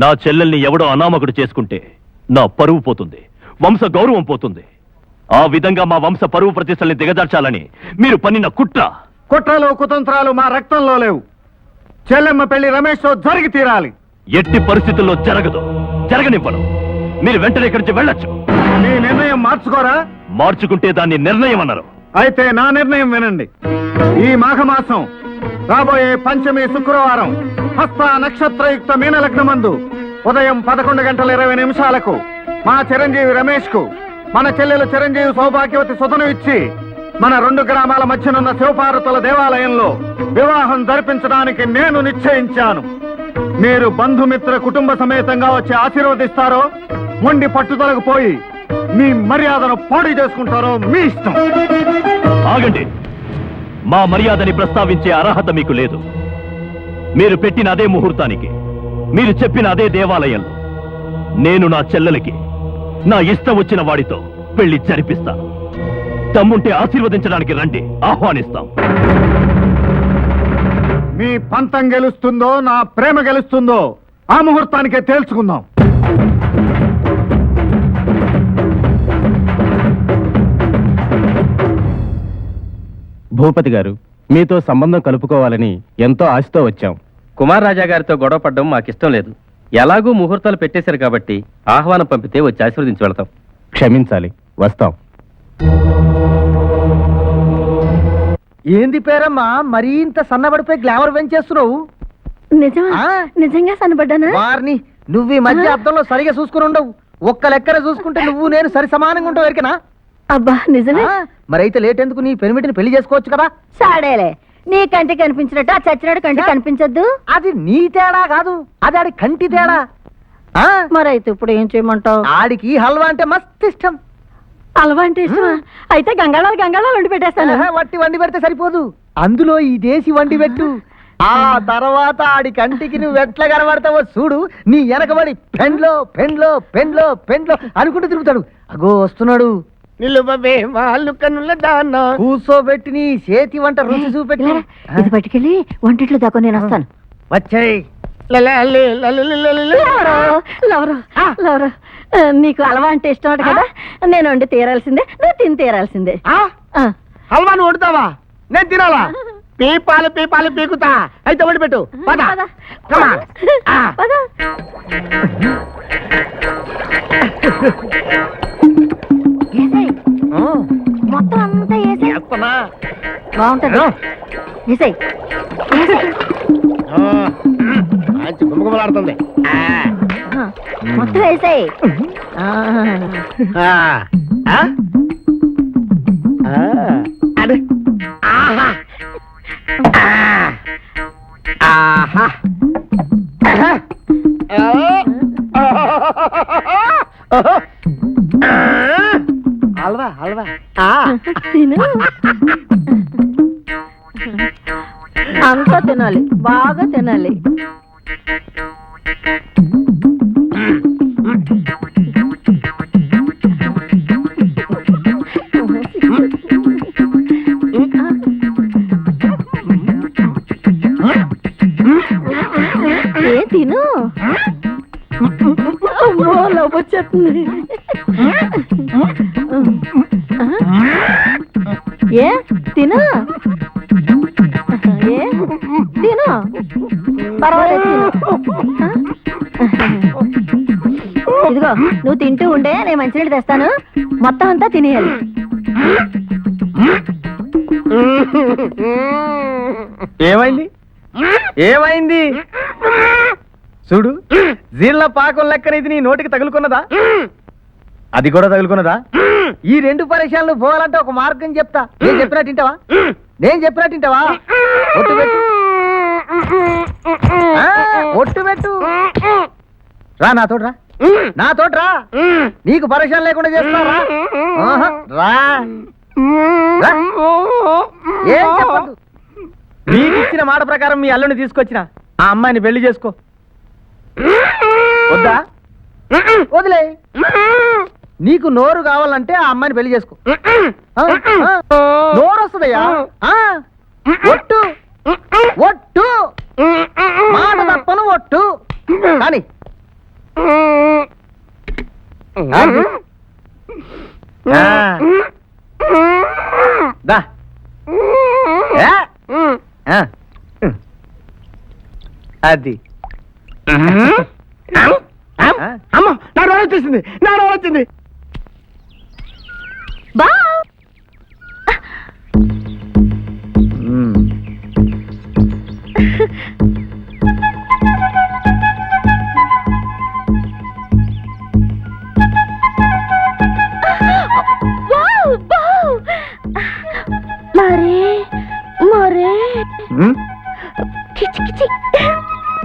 E: నా చెల్లెల్ని ఎవడో అనామకుడు చేసుకుంటే నా పరువు పోతుంది, వంశ గౌరవం పోతుంది. ఆ విధంగా మా వంశ పరువు ప్రతిష్టల్ని దిగజార్చాలని మీరు పన్నిన కుట్ర.
F: కుట్రలు కుతంత్రాలు మా రక్తంలో లేవు. చెల్లెమ్మ పెళ్లి రమేష్తో జరిగి తీరాలి.
E: ఎట్టి పరిస్థితుల్లో జరగదు, జరగనివ్వను. మీరు వెంటనే ఇక్కడి నుంచి వెళ్ళొచ్చు.
F: మీ నిర్ణయం మార్చుకోరా?
E: మార్చుకుంటే దాన్ని నిర్ణయం అన్నారు.
F: అయితే నా నిర్ణయం వినండి. ఈ మాఘమాసం రాబోయే పంచమి శుక్రవారం హస్త నక్షత్రయుక్త మీనలగ్నమందు ఉదయం 11:20 మా చిరంజీవి రమేష్ కు మన చెల్లెలు చిరంజీవి సౌభాగ్యవతి సుధను ఇచ్చి మన 2 గ్రామాల మధ్యనున్న శివపార్వతుల దేవాలయంలో వివాహం జరిపించడానికి నేను నిశ్చయించాను. మీరు బంధుమిత్ర కుటుంబ సమేతంగా వచ్చి ఆశీర్వదిస్తారో, మొండి పట్టుదలకు పోయి మీ మర్యాదను పాడు చేసుకుంటారో మీ ఇష్టం.
E: ఆగండి. మా మర్యాదని ప్రస్తావించే అర్హత మీకు లేదు. మీరు పెట్టిన అదే ముహూర్తానికి, మీరు చెప్పిన అదే దేవాలయంలో నేను నా చెల్లెలకి నా ఇష్టం వచ్చిన వాడితో పెళ్లి జరిపిస్తాను. తమ్ముంటే ఆశీర్వదించడానికి రండి, ఆహ్వానిస్తాం.
F: మీ పంతం గెలుస్తుందో నా ప్రేమ గెలుస్తుందో ఆ ముహూర్తానికే తేల్చుకుందాం.
A: భూపతి గారు, మీతో సంబంధం కలుపుకోవాలని ఎంతో ఆశతో వచ్చాం.
G: కుమార్ రాజా గారితో గొడవ పడడం మాకిష్టం లేదు. ఎలాగూ ముహూర్తాలు పెట్టేశారు కాబట్టి ఆహ్వానం పంపితే వచ్చి ఆశీర్వదించి వెళతాం.
A: క్షమించాలి, వస్తాం. ఏంది పేరమ్మా మరీ ఇంత సన్నబడిపోయి గ్లామర్ పెంచేస్తున్నావు?
D: నిజమా?
A: ఆ?
D: నిజంగా సన్నబడ్డానా?
A: వారిని నువ్వు ఈ మధ్య అర్థంలో సరిగా చూసుకుని ఉండవు. ఒక్క లెక్కన చూసుకుంటే నువ్వు నేను సరి సమానంగా ఉంటావు ఎరికనా?
D: అబ్బా నిజమే.
A: మరైతే లేట్ ఎందుకు? నీ పెనిమిటిని పెళ్లి చేసుకోవచ్చు కదా.
D: సాడేలే, నీ కంటి కనిపించినట్టు ఆ చచ్చినట్టు కంటి కనిపించద్దు.
A: అది నీ తేడా కాదు, అది ఆడి కంటి తేడా.
D: మరైతే ఇప్పుడు ఏం చేయమంటావు?
A: ఆడికి హల్వా అంటే మస్తు ఇష్టం.
D: హల్వా అంటే ఇష్టమా? అయితే గంగాళాలు వండి పెట్టేస్తాను.
A: వట్టి వండి పెడితే సరిపోదు, అందులో ఈ దేశీ వండి పెట్టు. ఆ తర్వాత ఆడి కంటికి నువ్వు ఎట్లా కనబడతావో చూడు. నీ వెనకబడి పెండ్లో పెండ్లో పెండ్లో పెండ్లో అనుకుంటూ తిరుగుతాడు. అగో వస్తున్నాడు.
H: నిలువవే వాళ్ళు కనుల దాన
A: కూర్చోబెట్టి నీ చేతి వంట రుచి చూపెట్టి
D: ఇది పట్టుకెళ్ళి వంటిట్లో దాకా నేను వస్తాను.
A: వచ్చాయి.
D: లవరు, నీకు హల్వా అంటే ఇష్టం కదా, నేను వండి తీరాల్సిందే, నువ్వు తిని తీరాల్సిందే.
H: హల్వా నువ్వు వండుతావా? నేను తినాలా? పీపాలు పీకుతా. అయితే వండి పెట్టు. పద. Come on.
D: మొత్తం అంతా వేసి బాగుంటది. వేసేయ్.
H: గుమ్మగుమ్మలాడుతుంది.
D: మొత్తం వేసేయ్.
H: అదే. ఆహా. ఆహా. హల్వా హల్వా.
D: తిను. అంతా తినాలి, బాగా తినాలి. ఏ తిను. వచ్చేస్తుంది. ఏ తిను. ఏ తిను. పర్వాలేదు తిను. ఇదిగో నువ్వు తింటూ ఉండే, నేను మంచినీళ్ళు తెస్తాను. మొత్తం అంతా తినేయాలి.
A: ఏమైంది? ఏమైంది? చూడు, జీళ్ళ పాకం లెక్కన ఇది నీ నోటికి తగులుకున్నదా? అది కూడా తగులుకున్నదా? ఈ 2 పరీక్షలు పోవాలంటే ఒక మార్గం చెప్తా. నేను చెప్పినట్టు వింటావా? నేను చెప్పినట్టు వింటావా? ఒట్టు పెట్టు, ఒట్టు పెట్టు. రా నాతోటి, రా నాతోటి, రా. నీకు పరీక్షలు లేకుండా చేస్తారా? రా, ఏం చెప్పదు. నీకు ఇచ్చిన మాట ప్రకారం మీ అల్లుని తీసుకొచ్చిన ఆ అమ్మాయిని పెళ్లి చేసుకో. వద్దా? వదిలే. నీకు నోరు కావాలంటే ఆ అమ్మాయిని పెళ్లి చేసుకో. నోరు వస్తుందయ్యా. ఒట్టు, ఒట్టు, మాట తప్పను, ఒట్టు. కానీ దా. అది
B: అమ్మ, నా రోడ్ వచ్చేసింది, నా రోడ్ వచ్చింది.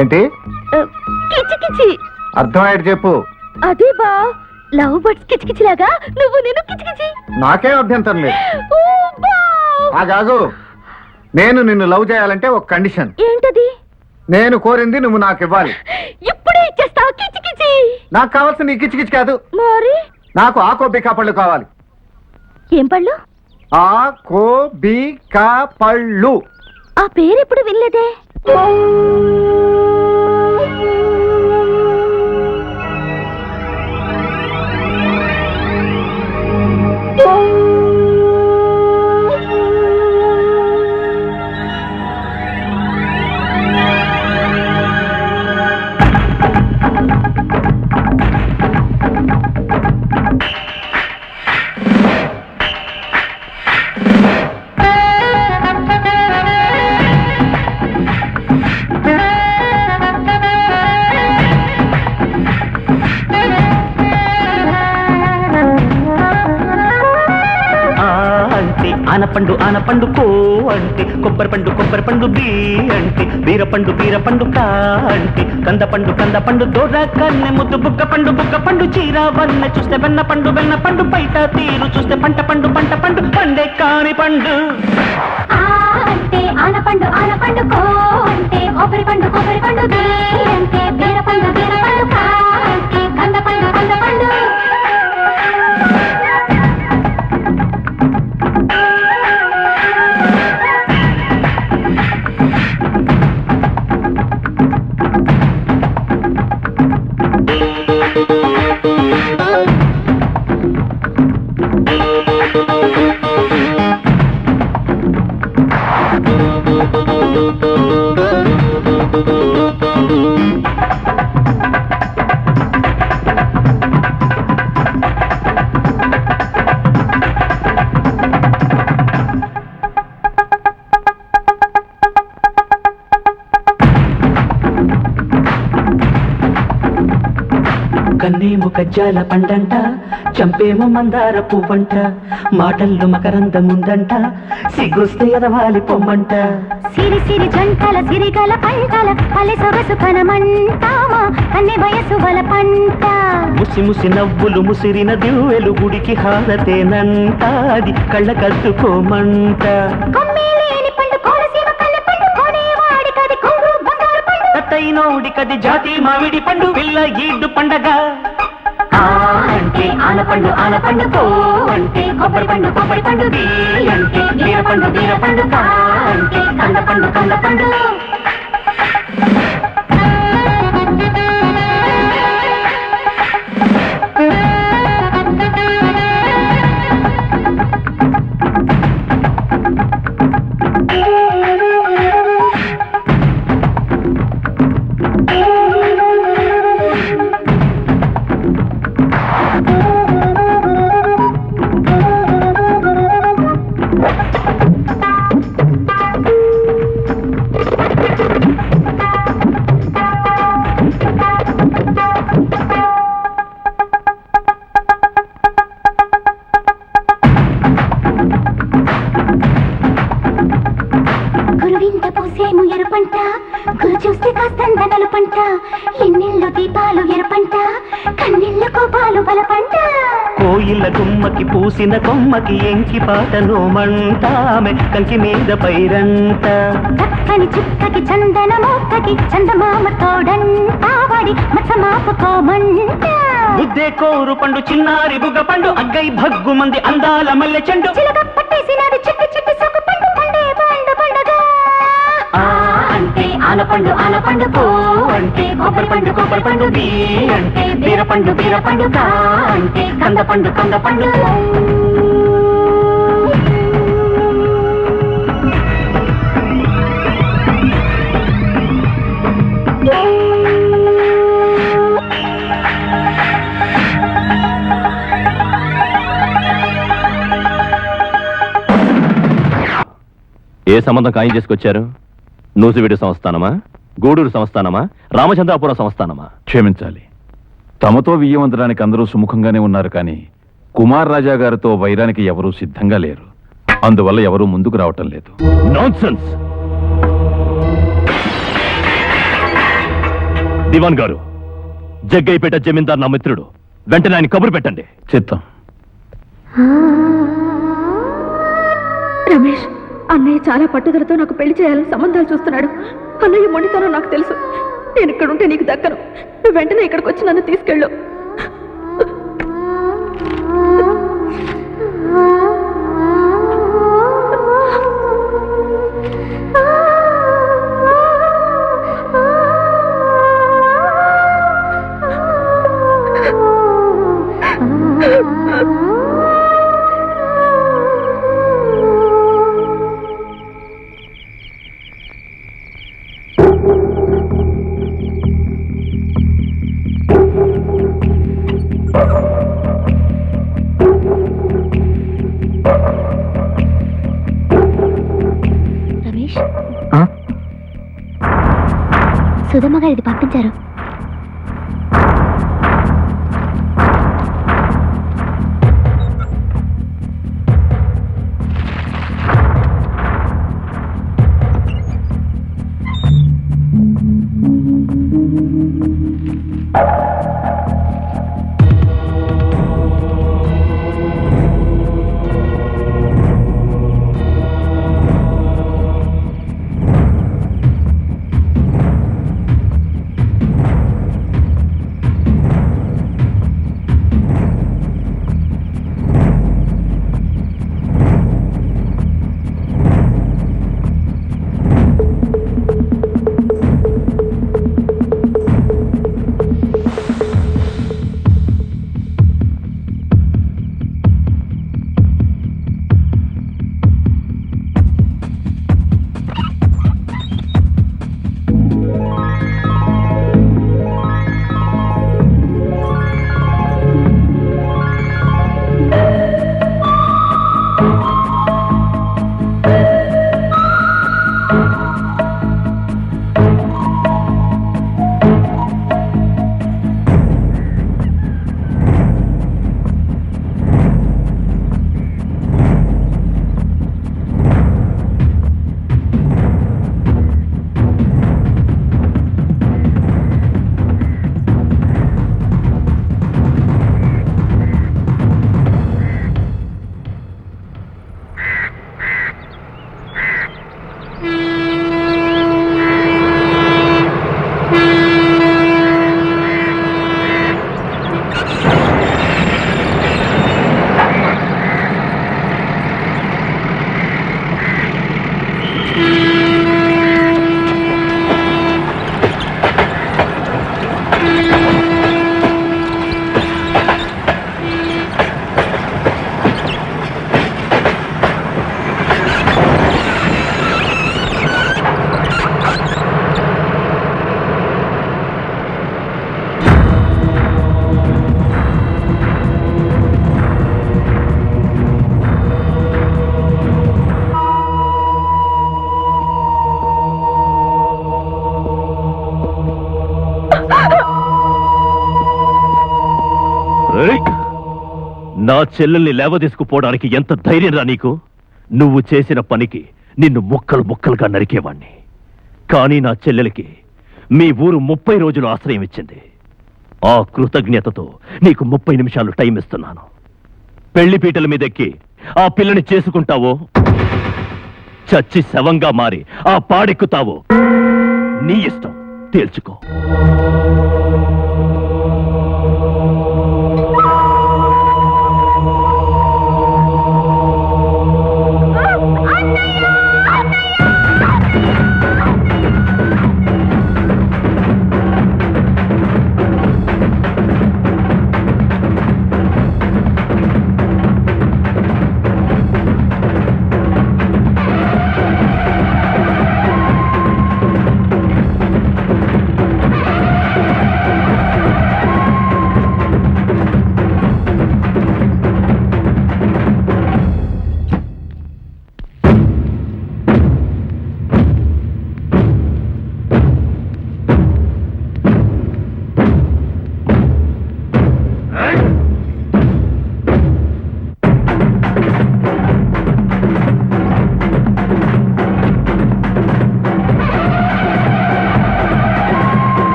F: ఏంటి
D: కిచికిచి.
F: అర్థమయ్యేది చెప్పు.
D: అదే బా, లవ్ బర్డ్స్ కిచకిచలాగా నువ్వు నేను కిచకిచి.
F: నాకేం అభ్యంతరం లేదు. ఆగాగు. నేను నిన్ను లవ్ చేయాలంటే ఒక కండిషన్.
D: ఏంటది?
F: నేను కోరింది నువ్వు నాకు ఇవ్వాలి.
D: ఇప్పుడే ఇచ్చేస్తావు కిచకిచి.
F: నాకు కావాల్సిన నీ కిచకిచి కాదు.
D: మరి
F: నాకు ఆకోబికా పళ్ళు కావాలి.
D: ఏం పళ్ళు?
F: ఆకోబికా పళ్ళు.
D: ఆ పేరు ఎప్పుడు వినలేదే.
J: ఆనపండు ఆనపండు కో అంటే, కొబ్బరి పండు బీ అంటే, బీర పండు కా అంటే, కంద పండు దొర కన్నె ముద్దు బుగ్గ పండు చీర వన్నె చూస్తే వెన్న పండు బయట తీరు చూస్తే పంట పండు పండే కాని పండు.
D: అంటే ఆనపండు కో అంటే, కొబ్బరి పండు బీ అంటే, బీర పండు కా అంటే, కంద పండు
J: కన్నేమో కజ్జాల పండంట, చంపేమో మందార పువ్వంట, మాటల్లో మకరందముందంట, సిగ్గుస్తే ఎదవాలి పొమ్మంట.
D: సిరి జంటల సిరిగల పంటల అలె సొగసు కనమంటామా అన్ని వయసు వల పంట.
J: ముసి నవ్వులు ముసిరిన దివ్వెలు గుడికి హారతేనంట, అది కళ్ళ కద్దుకోమంట.
D: కొమ్మేలేని పండు కోనసీమ కన్నె పండు కొనేవాడి కది కొంగు బంగారు పండు.
J: తట్టైనోడి కది జాతి మామిడి పండు పిల్ల ఈడు పండగ.
D: అంటే ఆనపండు కో అంటే, కొబ్బరి పండు బీ అంటే, బీర పండు కా అంటే, కంద పండు పాలు పంట ఎన్నెల్లో దీపాలు ఎరపంట కన్నెళ్ళ కోపాలు బలపంట
J: కోయిల గుమ్మకి పూసిన కొమ్మకి ఎంకి పాటను మంటామె కంకి మీద పైరంట
D: చక్కని చుక్కకి చందన మొక్కకి చందమామ తోడంట వాడి మచ్చ మాపుకోమంట
J: బుద్ధే కోరు పండు చిన్నారి బుగ్గ పండు అగ్గై భగ్గు మంది అందాల మల్లె చెండు
D: చిలక పట్టేసినది చిట్టి చిట్టి సొక్కు పండు పండే పండు పండుగ
J: అంటే ఆనపండు పో అంటే కొబ్బరి పండు బీ అంటే బీరపండు కా అంటే కంద పండు
E: ఏ సంబంధం ఖాయం చేసుకొచ్చారు? నూజివీడు సంస్థానమా, గూడూరు సంస్థానమా, రామచంద్రాపురం సంస్థానమా?
C: క్షమించాలి, తమతో వియ్యవంతడానికి అందరూ సుముఖంగానే ఉన్నారు, కానీ కుమార్ రాజా గారితో వైరానికి ఎవరూ సిద్ధంగా లేరు. అందువల్ల ఎవరూ ముందుకు రావటం లేదు.
E: నాన్సెన్స్! దివాన్ గారు, జగ్గైపేట జమీందార్ నా మిత్రుడు, వెంటనే ఆయన కబురు పెట్టండి.
C: చిత్తం.
D: రమేష్, అన్నయ్య చాలా పట్టుదలతో నాకు పెళ్లి చేయాలని సంబంధాలు చూస్తున్నాడు. అన్నయ్య మొండితనం నాకు తెలుసు. నేను ఇక్కడుంటే నీకు దక్కను. నువ్వు వెంటనే ఇక్కడికి వచ్చి నన్ను తీసుకెళ్ళు. సుధమ్మ గారు ఇది పంపించారు.
E: నా చెల్లెల్ని లేవదీసుకుపోవడానికి ఎంత ధైర్యం రా నీకు? నువ్వు చేసిన పనికి నిన్ను ముక్కలు ముక్కలుగా నరికేవాణ్ణి. కానీ నా చెల్లెలకి మీ ఊరు 30 రోజులు ఆశ్రయం ఇచ్చింది. ఆ కృతజ్ఞతతో నీకు 30 నిమిషాలు టైం ఇస్తున్నాను. పెళ్లి పీటల మీదెక్కి ఆ పిల్లని చేసుకుంటావో, చచ్చి శవంగా మారి ఆ పాడెక్కుతావో నీ ఇష్టం, తేల్చుకో.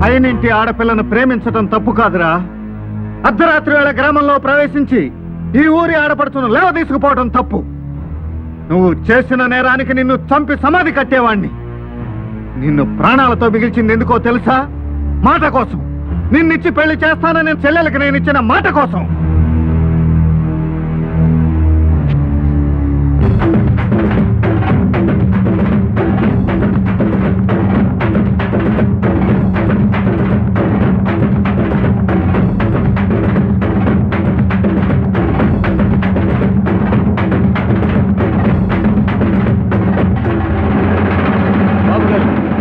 F: అయినింటి ఆడపిల్లను ప్రేమించడం తప్పు కాదురా. అర్ధరాత్రి వేళ గ్రామంలో ప్రవేశించి ఈ ఊరి ఆడపడుచును లేవ తీసుకుపోవడం తప్పు. నువ్వు చేసిన నేరానికి నిన్ను చంపి సమాధి కట్టేవాణ్ణి. నిన్ను ప్రాణాలతో మిగిల్చింది ఎందుకో తెలుసా? మాట కోసం. నిన్నిచ్చి పెళ్లి చేస్తానని చెల్లెలకి నేను ఇచ్చిన మాట కోసం.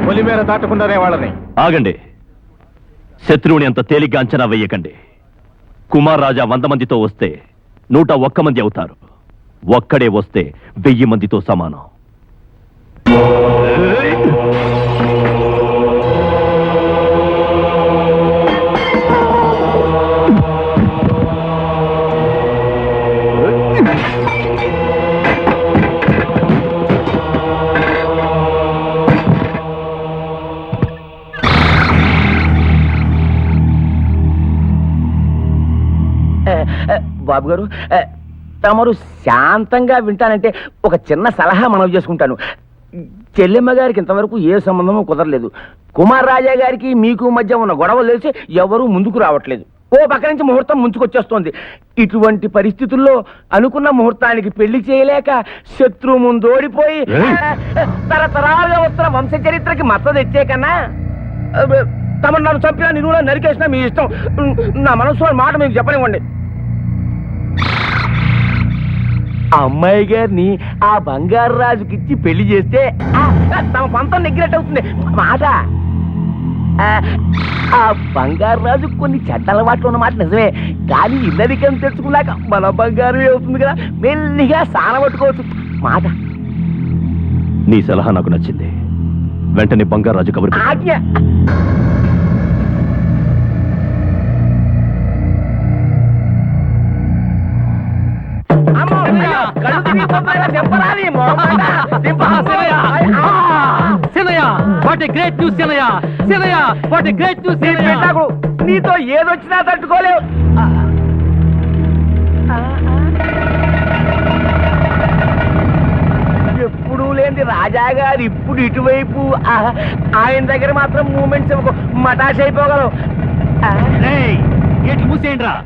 A: పొలిమేర దాటకుండానే వాళ్ళని.
E: ఆగండి. శత్రువుని అంత తేలిగ్గా అంచనా వేయకండి. కుమార్ రాజా 100 మందితో వస్తే 101 మంది అవుతారు. ఒక్కడే వస్తే 1000 మందితో సమానం.
B: బాబు గారు, తమరు శాంతంగా వింటానంటే ఒక చిన్న సలహా మనవి చేసుకుంటాను. చెల్లెమ్మ గారికి ఇంతవరకు ఏ సంబంధమూ కుదరలేదు. కుమార్ రాజా గారికి మీకు మధ్య ఉన్న గొడవలు తెలిసి ఎవరూ ముందుకు రావట్లేదు. ఓ పక్క నుంచి ముహూర్తం ముంచుకొచ్చేస్తోంది. ఇటువంటి పరిస్థితుల్లో అనుకున్న ముహూర్తానికి పెళ్లి చేయలేక శత్రువు ముందు ఓడిపోయి తరతరాలుగా వస్తున్న వంశ చరిత్రకి మచ్చ తెచ్చే కన్నా తమను నన్ను చంపినా నిన్ను నరికేసినా మీ ఇష్టం. నా మనసు మాట మీకు చెప్పనివ్వండి. అమ్మాయి గారిని ఆ బంగారు రాజుకిచ్చి పెళ్లి చేస్తే తమ పంతం నెగ్గినట్టు అవుతుంది మాట. ఆ బంగారు రాజు కొన్ని చెడ్డ అలవాట్లు ఉన్నమాట నిజమే, కానీ ఇల్లరికం తెచ్చుకున్నాక మన బంగారు అవుతుంది కదా, మెల్లిగా సానబట్టుకోవచ్చు మాట.
E: నీ సలహా నాకు నచ్చింది. వెంటనే బంగారు రాజు కబురు
B: ఆజ్ఞ. నీతో ఏదొచ్చినా తట్టుకోలేవు. ఎప్పుడు లేని రాజా గారు ఇప్పుడు ఇటువైపు ఆయన దగ్గర మాత్రం మూమెంట్స్ మటాష్ అయిపోగలవు.
E: మూసేయండి రా.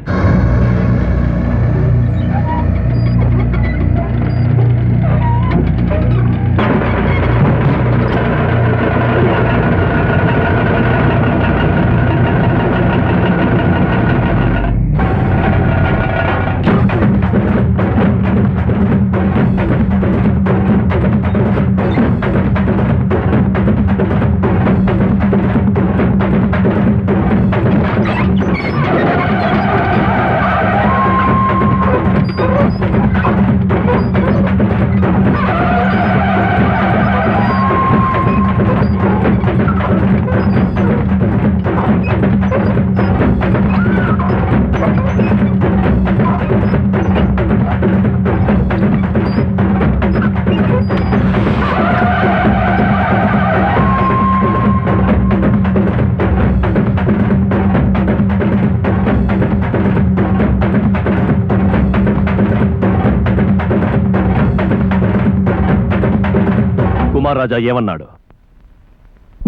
E: కుమార్ రాజా ఏమన్నాడు?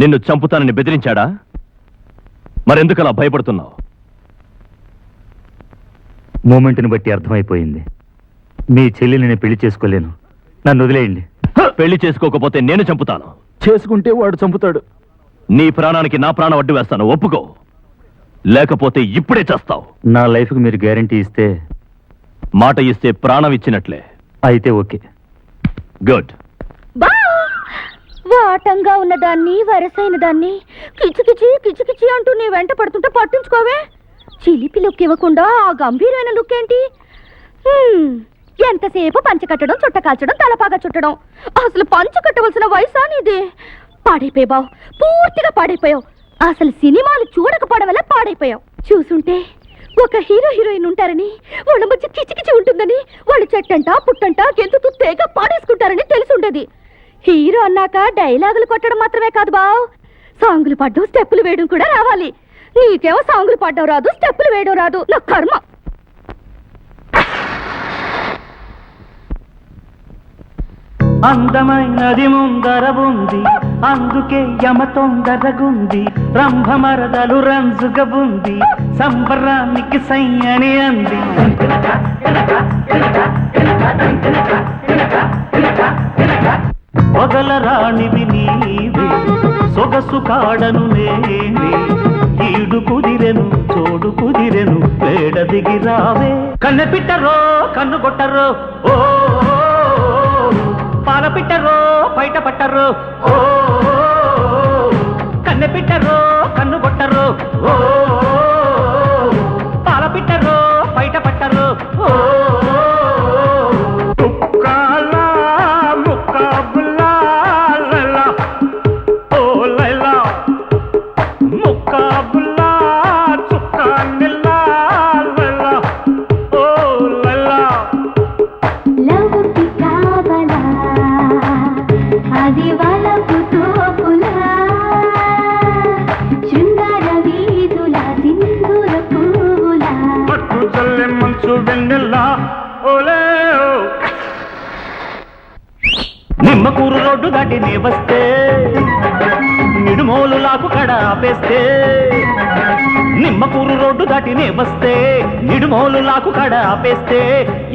E: నిన్ను చంపుతానని బెదిరించాడా? మరెందుకలా భయపడుతున్నావు?
K: మూమెంట్ని బట్టి అర్థమైపోయింది. మీ చెల్లిని నేను పెళ్లి చేసుకోలేను. నన్ను వదిలేయండి.
E: పెళ్లి చేసుకోకపోతే నేను చంపుతాను.
C: చేసుకుంటే వాడు చంపుతాడు.
E: నీ ప్రాణానికి నా ప్రాణం అడ్డు వేస్తాను, ఒప్పుకో. లేకపోతే ఇప్పుడే చేస్తావు.
K: నా లైఫ్కి మీరు గ్యారంటీ ఇస్తే?
E: మాట ఇస్తే ప్రాణం ఇచ్చినట్లే.
K: అయితే ఓకే.
E: గుడ్.
D: వాటంగా ఉన్నదాన్ని, వరసైన దాన్ని కిచికిచి కిచికిచి అంటూ నీ వెంట పడుతుంటే పట్టించుకోవే. చిలిపి లుక్ ఇవ్వకుండా ఆ గంభీరమైన లుక్ ఏంటి? ఎంతసేపు పంచ కట్టడం, చుట్ట కాల్చడం, తలపాగా చుట్టడం. అసలు పంచ కట్టవలసిన వయసా నీది? పాడైపోయావు బావ్, పూర్తిగా పాడైపోయావు. అసలు సినిమాలు చూడకపోవడం వల్ల పాడైపోయావు. చూసుంటే ఒక హీరో హీరోయిన్ ఉంటారని, వాళ్ళ మధ్య కిచికిచి ఉంటుందని, వాళ్ళు చెట్టంట పుట్టంట గెంతుతూ తేగ పాడేసుకుంటారని తెలిసి ఉండేది. హీరో అన్నాక డైలాగులు కొట్టడం మాత్రమే కాదు బావ్, సాంగులు పాడడం, స్టెప్పులు వేయడం కూడా రావాలి. నీకేమో సాంగులు పాడడం రాదు, స్టెప్పులు వేయడం రాదు. నా కర్మ.
J: అందమైనది ముందర ఉంది, అందుకే యమ తొందరగుంది. రంభమరదలు రంజుగా ఉంది, సంబరానికి సయ్యని అంది. పొగల రాణివి నీవే, సొగసు కాడను నేనే. ఈడు కుదిరెను, చోడు కుదిరెను, వేడ దిగి రావే. కన్నె పిట్టరో కన్ను కొట్టరో, ఓ పాల పిట్టరో బయట పట్టరో, ఓ కన్నె పిట్టరో కన్ను కొట్టరో, ఓ పాల పిట్టరో బయట పట్టరో, ఓ నిమ్మకూరు రోడ్డు దాటి నే వస్తే, నిడుమోలు లాకు కడ ఆపేస్తే. నిమ్మకూరు రోడ్డు దాటి నే వస్తే, నిడుమోలు లాకు కడ ఆపేస్తే.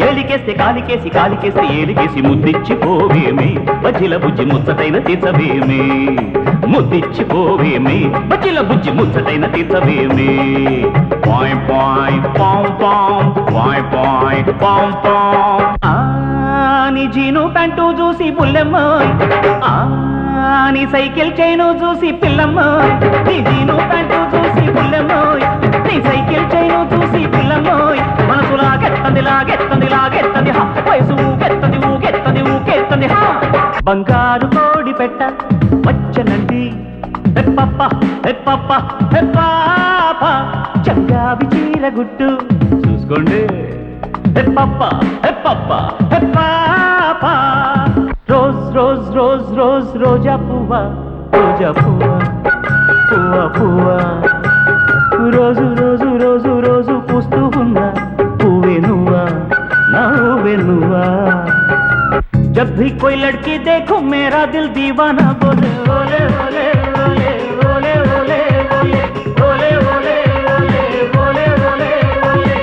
J: ఏలికేస్తే కాలికేసి, కాలికేస్తే ఏలికేసి, ముద్దిచ్చిపోవేమి బజ్జిల బుజ్జి ముచ్చటైన తీర్చవేమి. ముద్దిచ్చిపోవేమి బజ్జిల బుజ్జి ముచ్చటైన తీర్చవేమి. పాయ్ పాయ్ పాం పాం, పాయ్ పాయ్ పాం పాం. నీ జీను ప్యాంటు చూసి పుల్లెమ్మ, నీ సైకిల్ చైను చూసి పిల్లమ్మ. నీ జీను ప్యాంటు చూసి పుల్లెమ్మ, నీ సైకిల్ చైను చూసి పిల్లమ్మ. మనసు లాగెత్తంది లాగెత్తంది లాగెత్తంది, వయసు ఊగెత్తంది ఊగెత్తంది ఊగెత్తంది. బంగారు కోడి పెట్ట వచ్చనండి, హెప్పప్ప హెప్పప్ప హెప్పాప. చంగావి చీర గుట్టు చూసుకోండి, హెప్పప్ప హెప్పప్ప హెప్పాప. రోజ్ రోజ్ రోజ్ రోజ్ రోజా పువ్వా, రోజా పువ్వా, పువ్వా పువ్వా. రోజు రోజు రోజు రోజు పూస్తూ ఉన్నా పువ్వే నువ్వా, నవ్వే నువ్వా. జబ్ భీ కోయి లడ్కీ దేఖో మేరా దిల్ దీవానా బోలే ఓలే ఓలే ఓలే ఓలే ఓలే ఓలే ఓలే ఓలే ఓలే ఓలే ఓలే.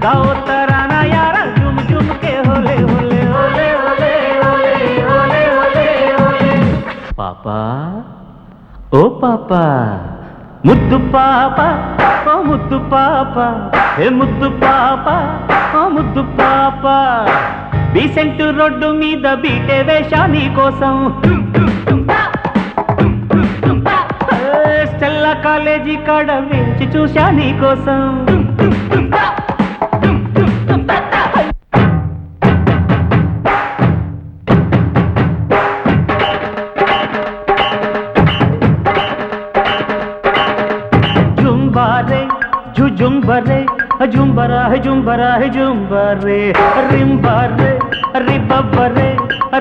J: గాओ తరానా యారా జుమ్ జుమ్ కే హోలే హోలే ఓలే ఓలే ఓలే ఓలే ఓలే ఓలే. పాపా ఓ పాపా, ముద్దు పాప ఓ ముద్దు పాప, ఏ ముద్దు పాప ఓ ముద్దు పాప. బీసెంట్ రోడ్డు మీద బీటే వేషా నీ కోసం, స్టెల్లా కాలేజీ కాడ వేచి చూశా నీ కోసం. జుంబారే జుంబరే జుంబరా హే జుంబరా హే జుంబరే. రింబారే రిబ్బరే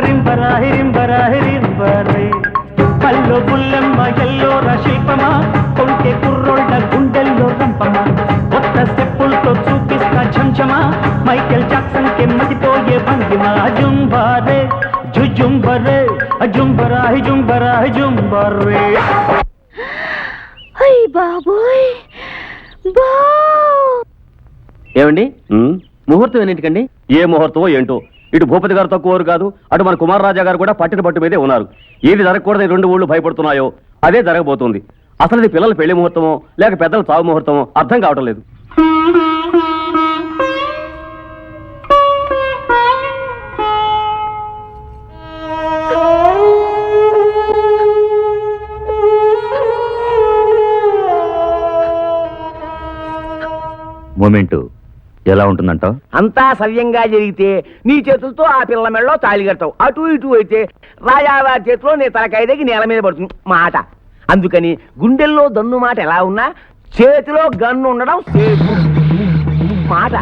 J: రింబరా హే రింబరా హే రింబరే. కల్లో బుల్లెమ్మ ఎల్లోర శిల్పమా, కొంటే కుర్రోళ్ళ గుండెల్లో రంపమా. కొత్త స్టెప్పులతో చూపిస్తా ఝంఝమా, మైకేల్ జాక్సన్ కే మతిపోయే భంగిమా. జుంబారే జుంబరే జుంబరా హే జుంబరాయ్ జుంబర్రే.
D: అయ్ బాబోయ్ బా
G: ఏమండి ముహూర్తం ఎన్నింటికండి? ఏ ముహూర్తమో ఏంటో. ఇటు భూపతి గారు తక్కువరు కాదు, అటు మన కుమార్ రాజా గారు కూడా పట్టిన పట్టు మీదే ఉన్నారు. ఏది జరగకూడదు రెండు ఊళ్ళు భయపడుతున్నాయో అదే జరగబోతుంది. అసలు ఇది పిల్లల పెళ్లి ముహూర్తమో లేక పెద్దల చావు ముహూర్తమో అర్థం కావటం లేదు.
K: మూమెంట్ ఎలా ఉంటుందంటావు?
B: అంతా సవ్యంగా జరిగితే నీ చేతులతో ఆ పిల్ల మెళ్ళలో తాళి కడతావు. అటు ఇటు అయితే రాజావారి చేతిలో నీ తలకాయదకి నేల మీద పడుతుంది మాట. అందుకని గుండెల్లో దన్ను మాట ఎలా ఉన్నా చేతిలో గన్ను ఉండడం సేఫ్ మాట.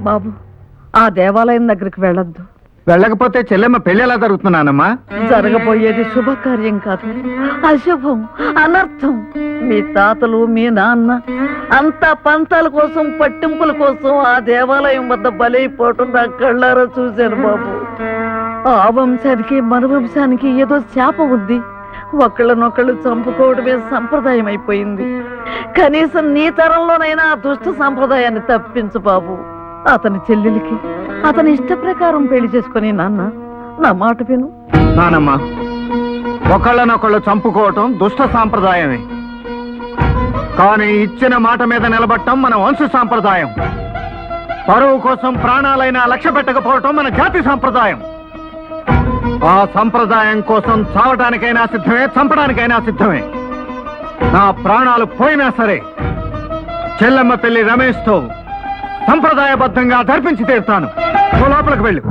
I: బాబు ఆ దేవాలయం దగ్గరికి వెళ్ళొద్దు.
F: వెళ్ళకపోతే చెల్లెమ్మ పెళ్లి ఎలా జరుగుతున్నానమ్మా?
I: జరగబోయేది శుభకార్యం కాదు, అశుభం, అనర్థం. మీ తాతలు మీ నాన్న అంతా పంతాల కోసం పట్టింపుల కోసం ఆ దేవాలయం వద్ద బలైపోవటం నా కళ్ళారా చూశాను బాబు. ఆ వంశానికి మన వంశానికి ఏదో శాపం ఉంది. ఒకళ్ళనొకళ్ళు చంపుకోవడమే సంప్రదాయం అయిపోయింది. కనీసం నీ తరంలోనైనా ఆ దుష్ట సంప్రదాయాన్ని తప్పించు బాబు. అతని చెల్లెలికి అతని ఇష్ట ప్రకారం పెళ్లి చేసుకుని నాన్న నా మాట విను.
F: నానమ్మా, ఒకళ్ళనొకళ్ళు చంపుకోవటం దుష్ట సాంప్రదాయమే. కానీ ఇచ్చిన మాట మీద నిలబడటం మన వంశ సాంప్రదాయం. పరువు కోసం ప్రాణాలైనా లక్ష్య పెట్టకపోవటం మన జాతి సాంప్రదాయం. ఆ సంప్రదాయం కోసం చావటానికైనా సిద్ధమే, చంపడానికైనా సిద్ధమే. నా ప్రాణాలు పోయినా సరే చెల్లెమ్మ పెళ్లి రమేష్తో సంప్రదాయబద్ధంగా జరిపించి తీరుతాను. లోపలికి వెళ్ళు.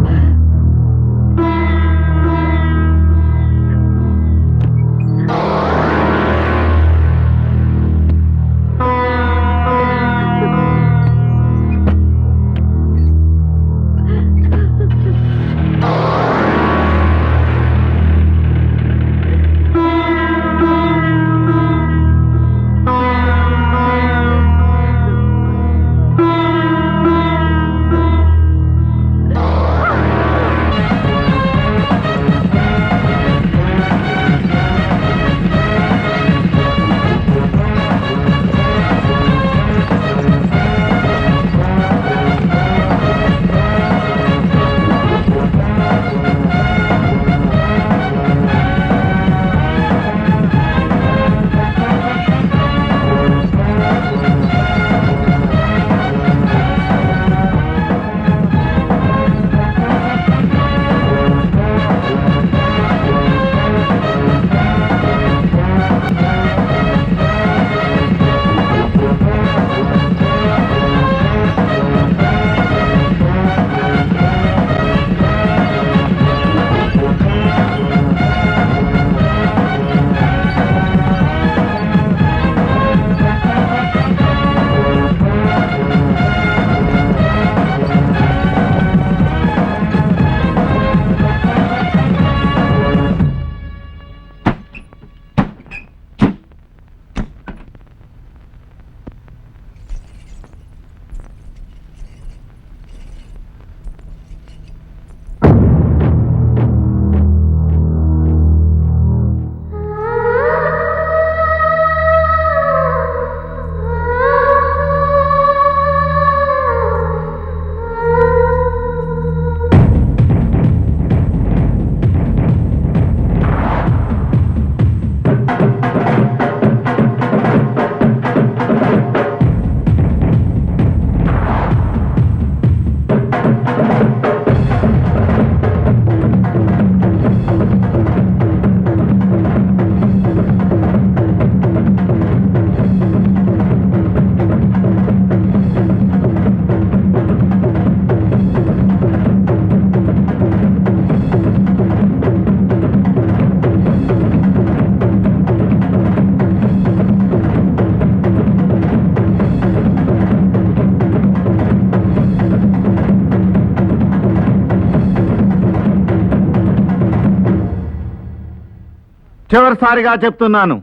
F: చివరిసారిగా చెప్తున్నాను,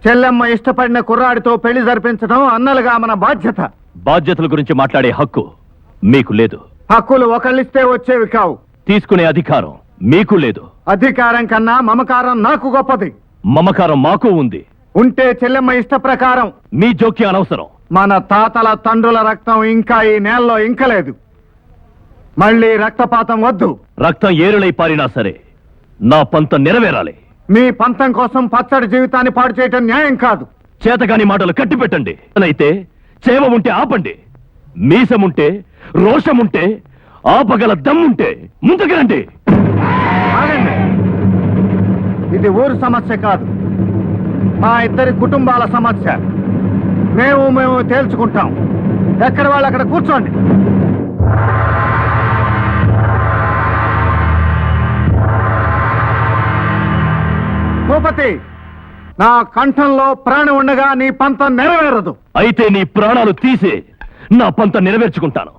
F: చెల్లెమ్మ ఇష్టపడిన కుర్రాడితో పెళ్లి జరిపించడం అన్నలుగా మన బాధ్యత.
E: బాధ్యతల గురించి మాట్లాడే హక్కు మీకు లేదు.
F: హక్కులు ఒకళ్ళిస్తే వచ్చేవి కావు.
E: తీసుకునే అధికారం మీకు లేదు.
F: అధికారం కన్నా మమకారం నాకు గొప్పది.
E: మమకారం మాకు ఉంది.
F: ఉంటే చెల్లెమ్మ ఇష్ట ప్రకారం.
E: మీ జోక్యం అనవసరం.
F: మన తాతల తండ్రుల రక్తం ఇంకా ఈ నేలలో ఇంకలేదు. మళ్ళీ రక్తపాతం వద్దు.
E: రక్తం ఏరులై పారినా సరే నా పంతం నెరవేరాలి.
F: మీ పంతం కోసం పచ్చడి జీవితాన్ని పాడు చేయటం న్యాయం కాదు.
E: చేతగాని మాటలు కట్టి పెట్టండి. అయితే చేవ ఉంటే ఆపండి. మీసముంటే రోషముంటే ఆపగల దమ్ముంటే ముందుకు రండి.
F: ఆగండి. ఇది ఊరు సమస్య కాదు, మా ఇద్దరి కుటుంబాల సమస్య. మేము తేల్చుకుంటాం. ఎక్కడ వాళ్ళు అక్కడ కూర్చోండి. భూపతి, నా కంఠంలో ప్రాణం ఉండగా నీ పంతం నెరవేరదు.
E: అయితే నీ ప్రాణాలు తీసే నా పంతం నెరవేర్చుకుంటాను.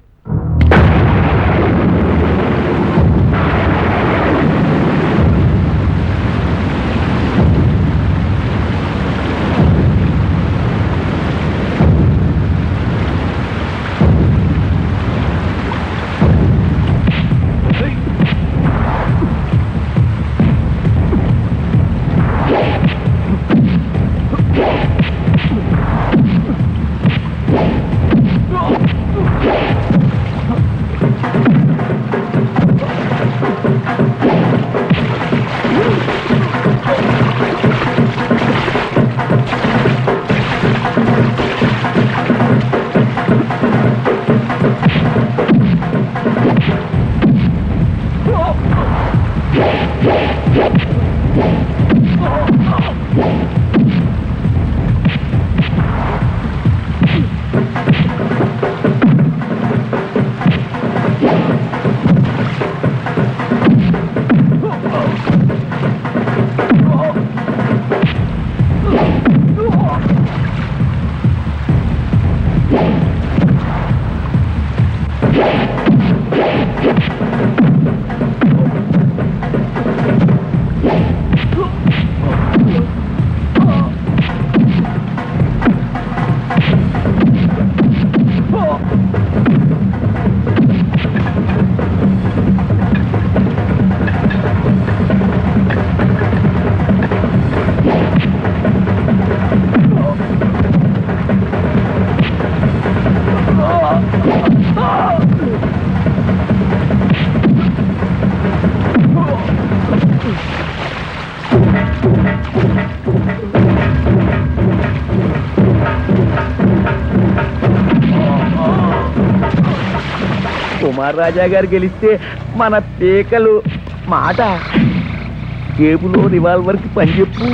B: కుమార్ రాజా గారు గెలిస్తే మన పేకలు మాట జేబులో రివాల్వర్ కి పని చెప్పు.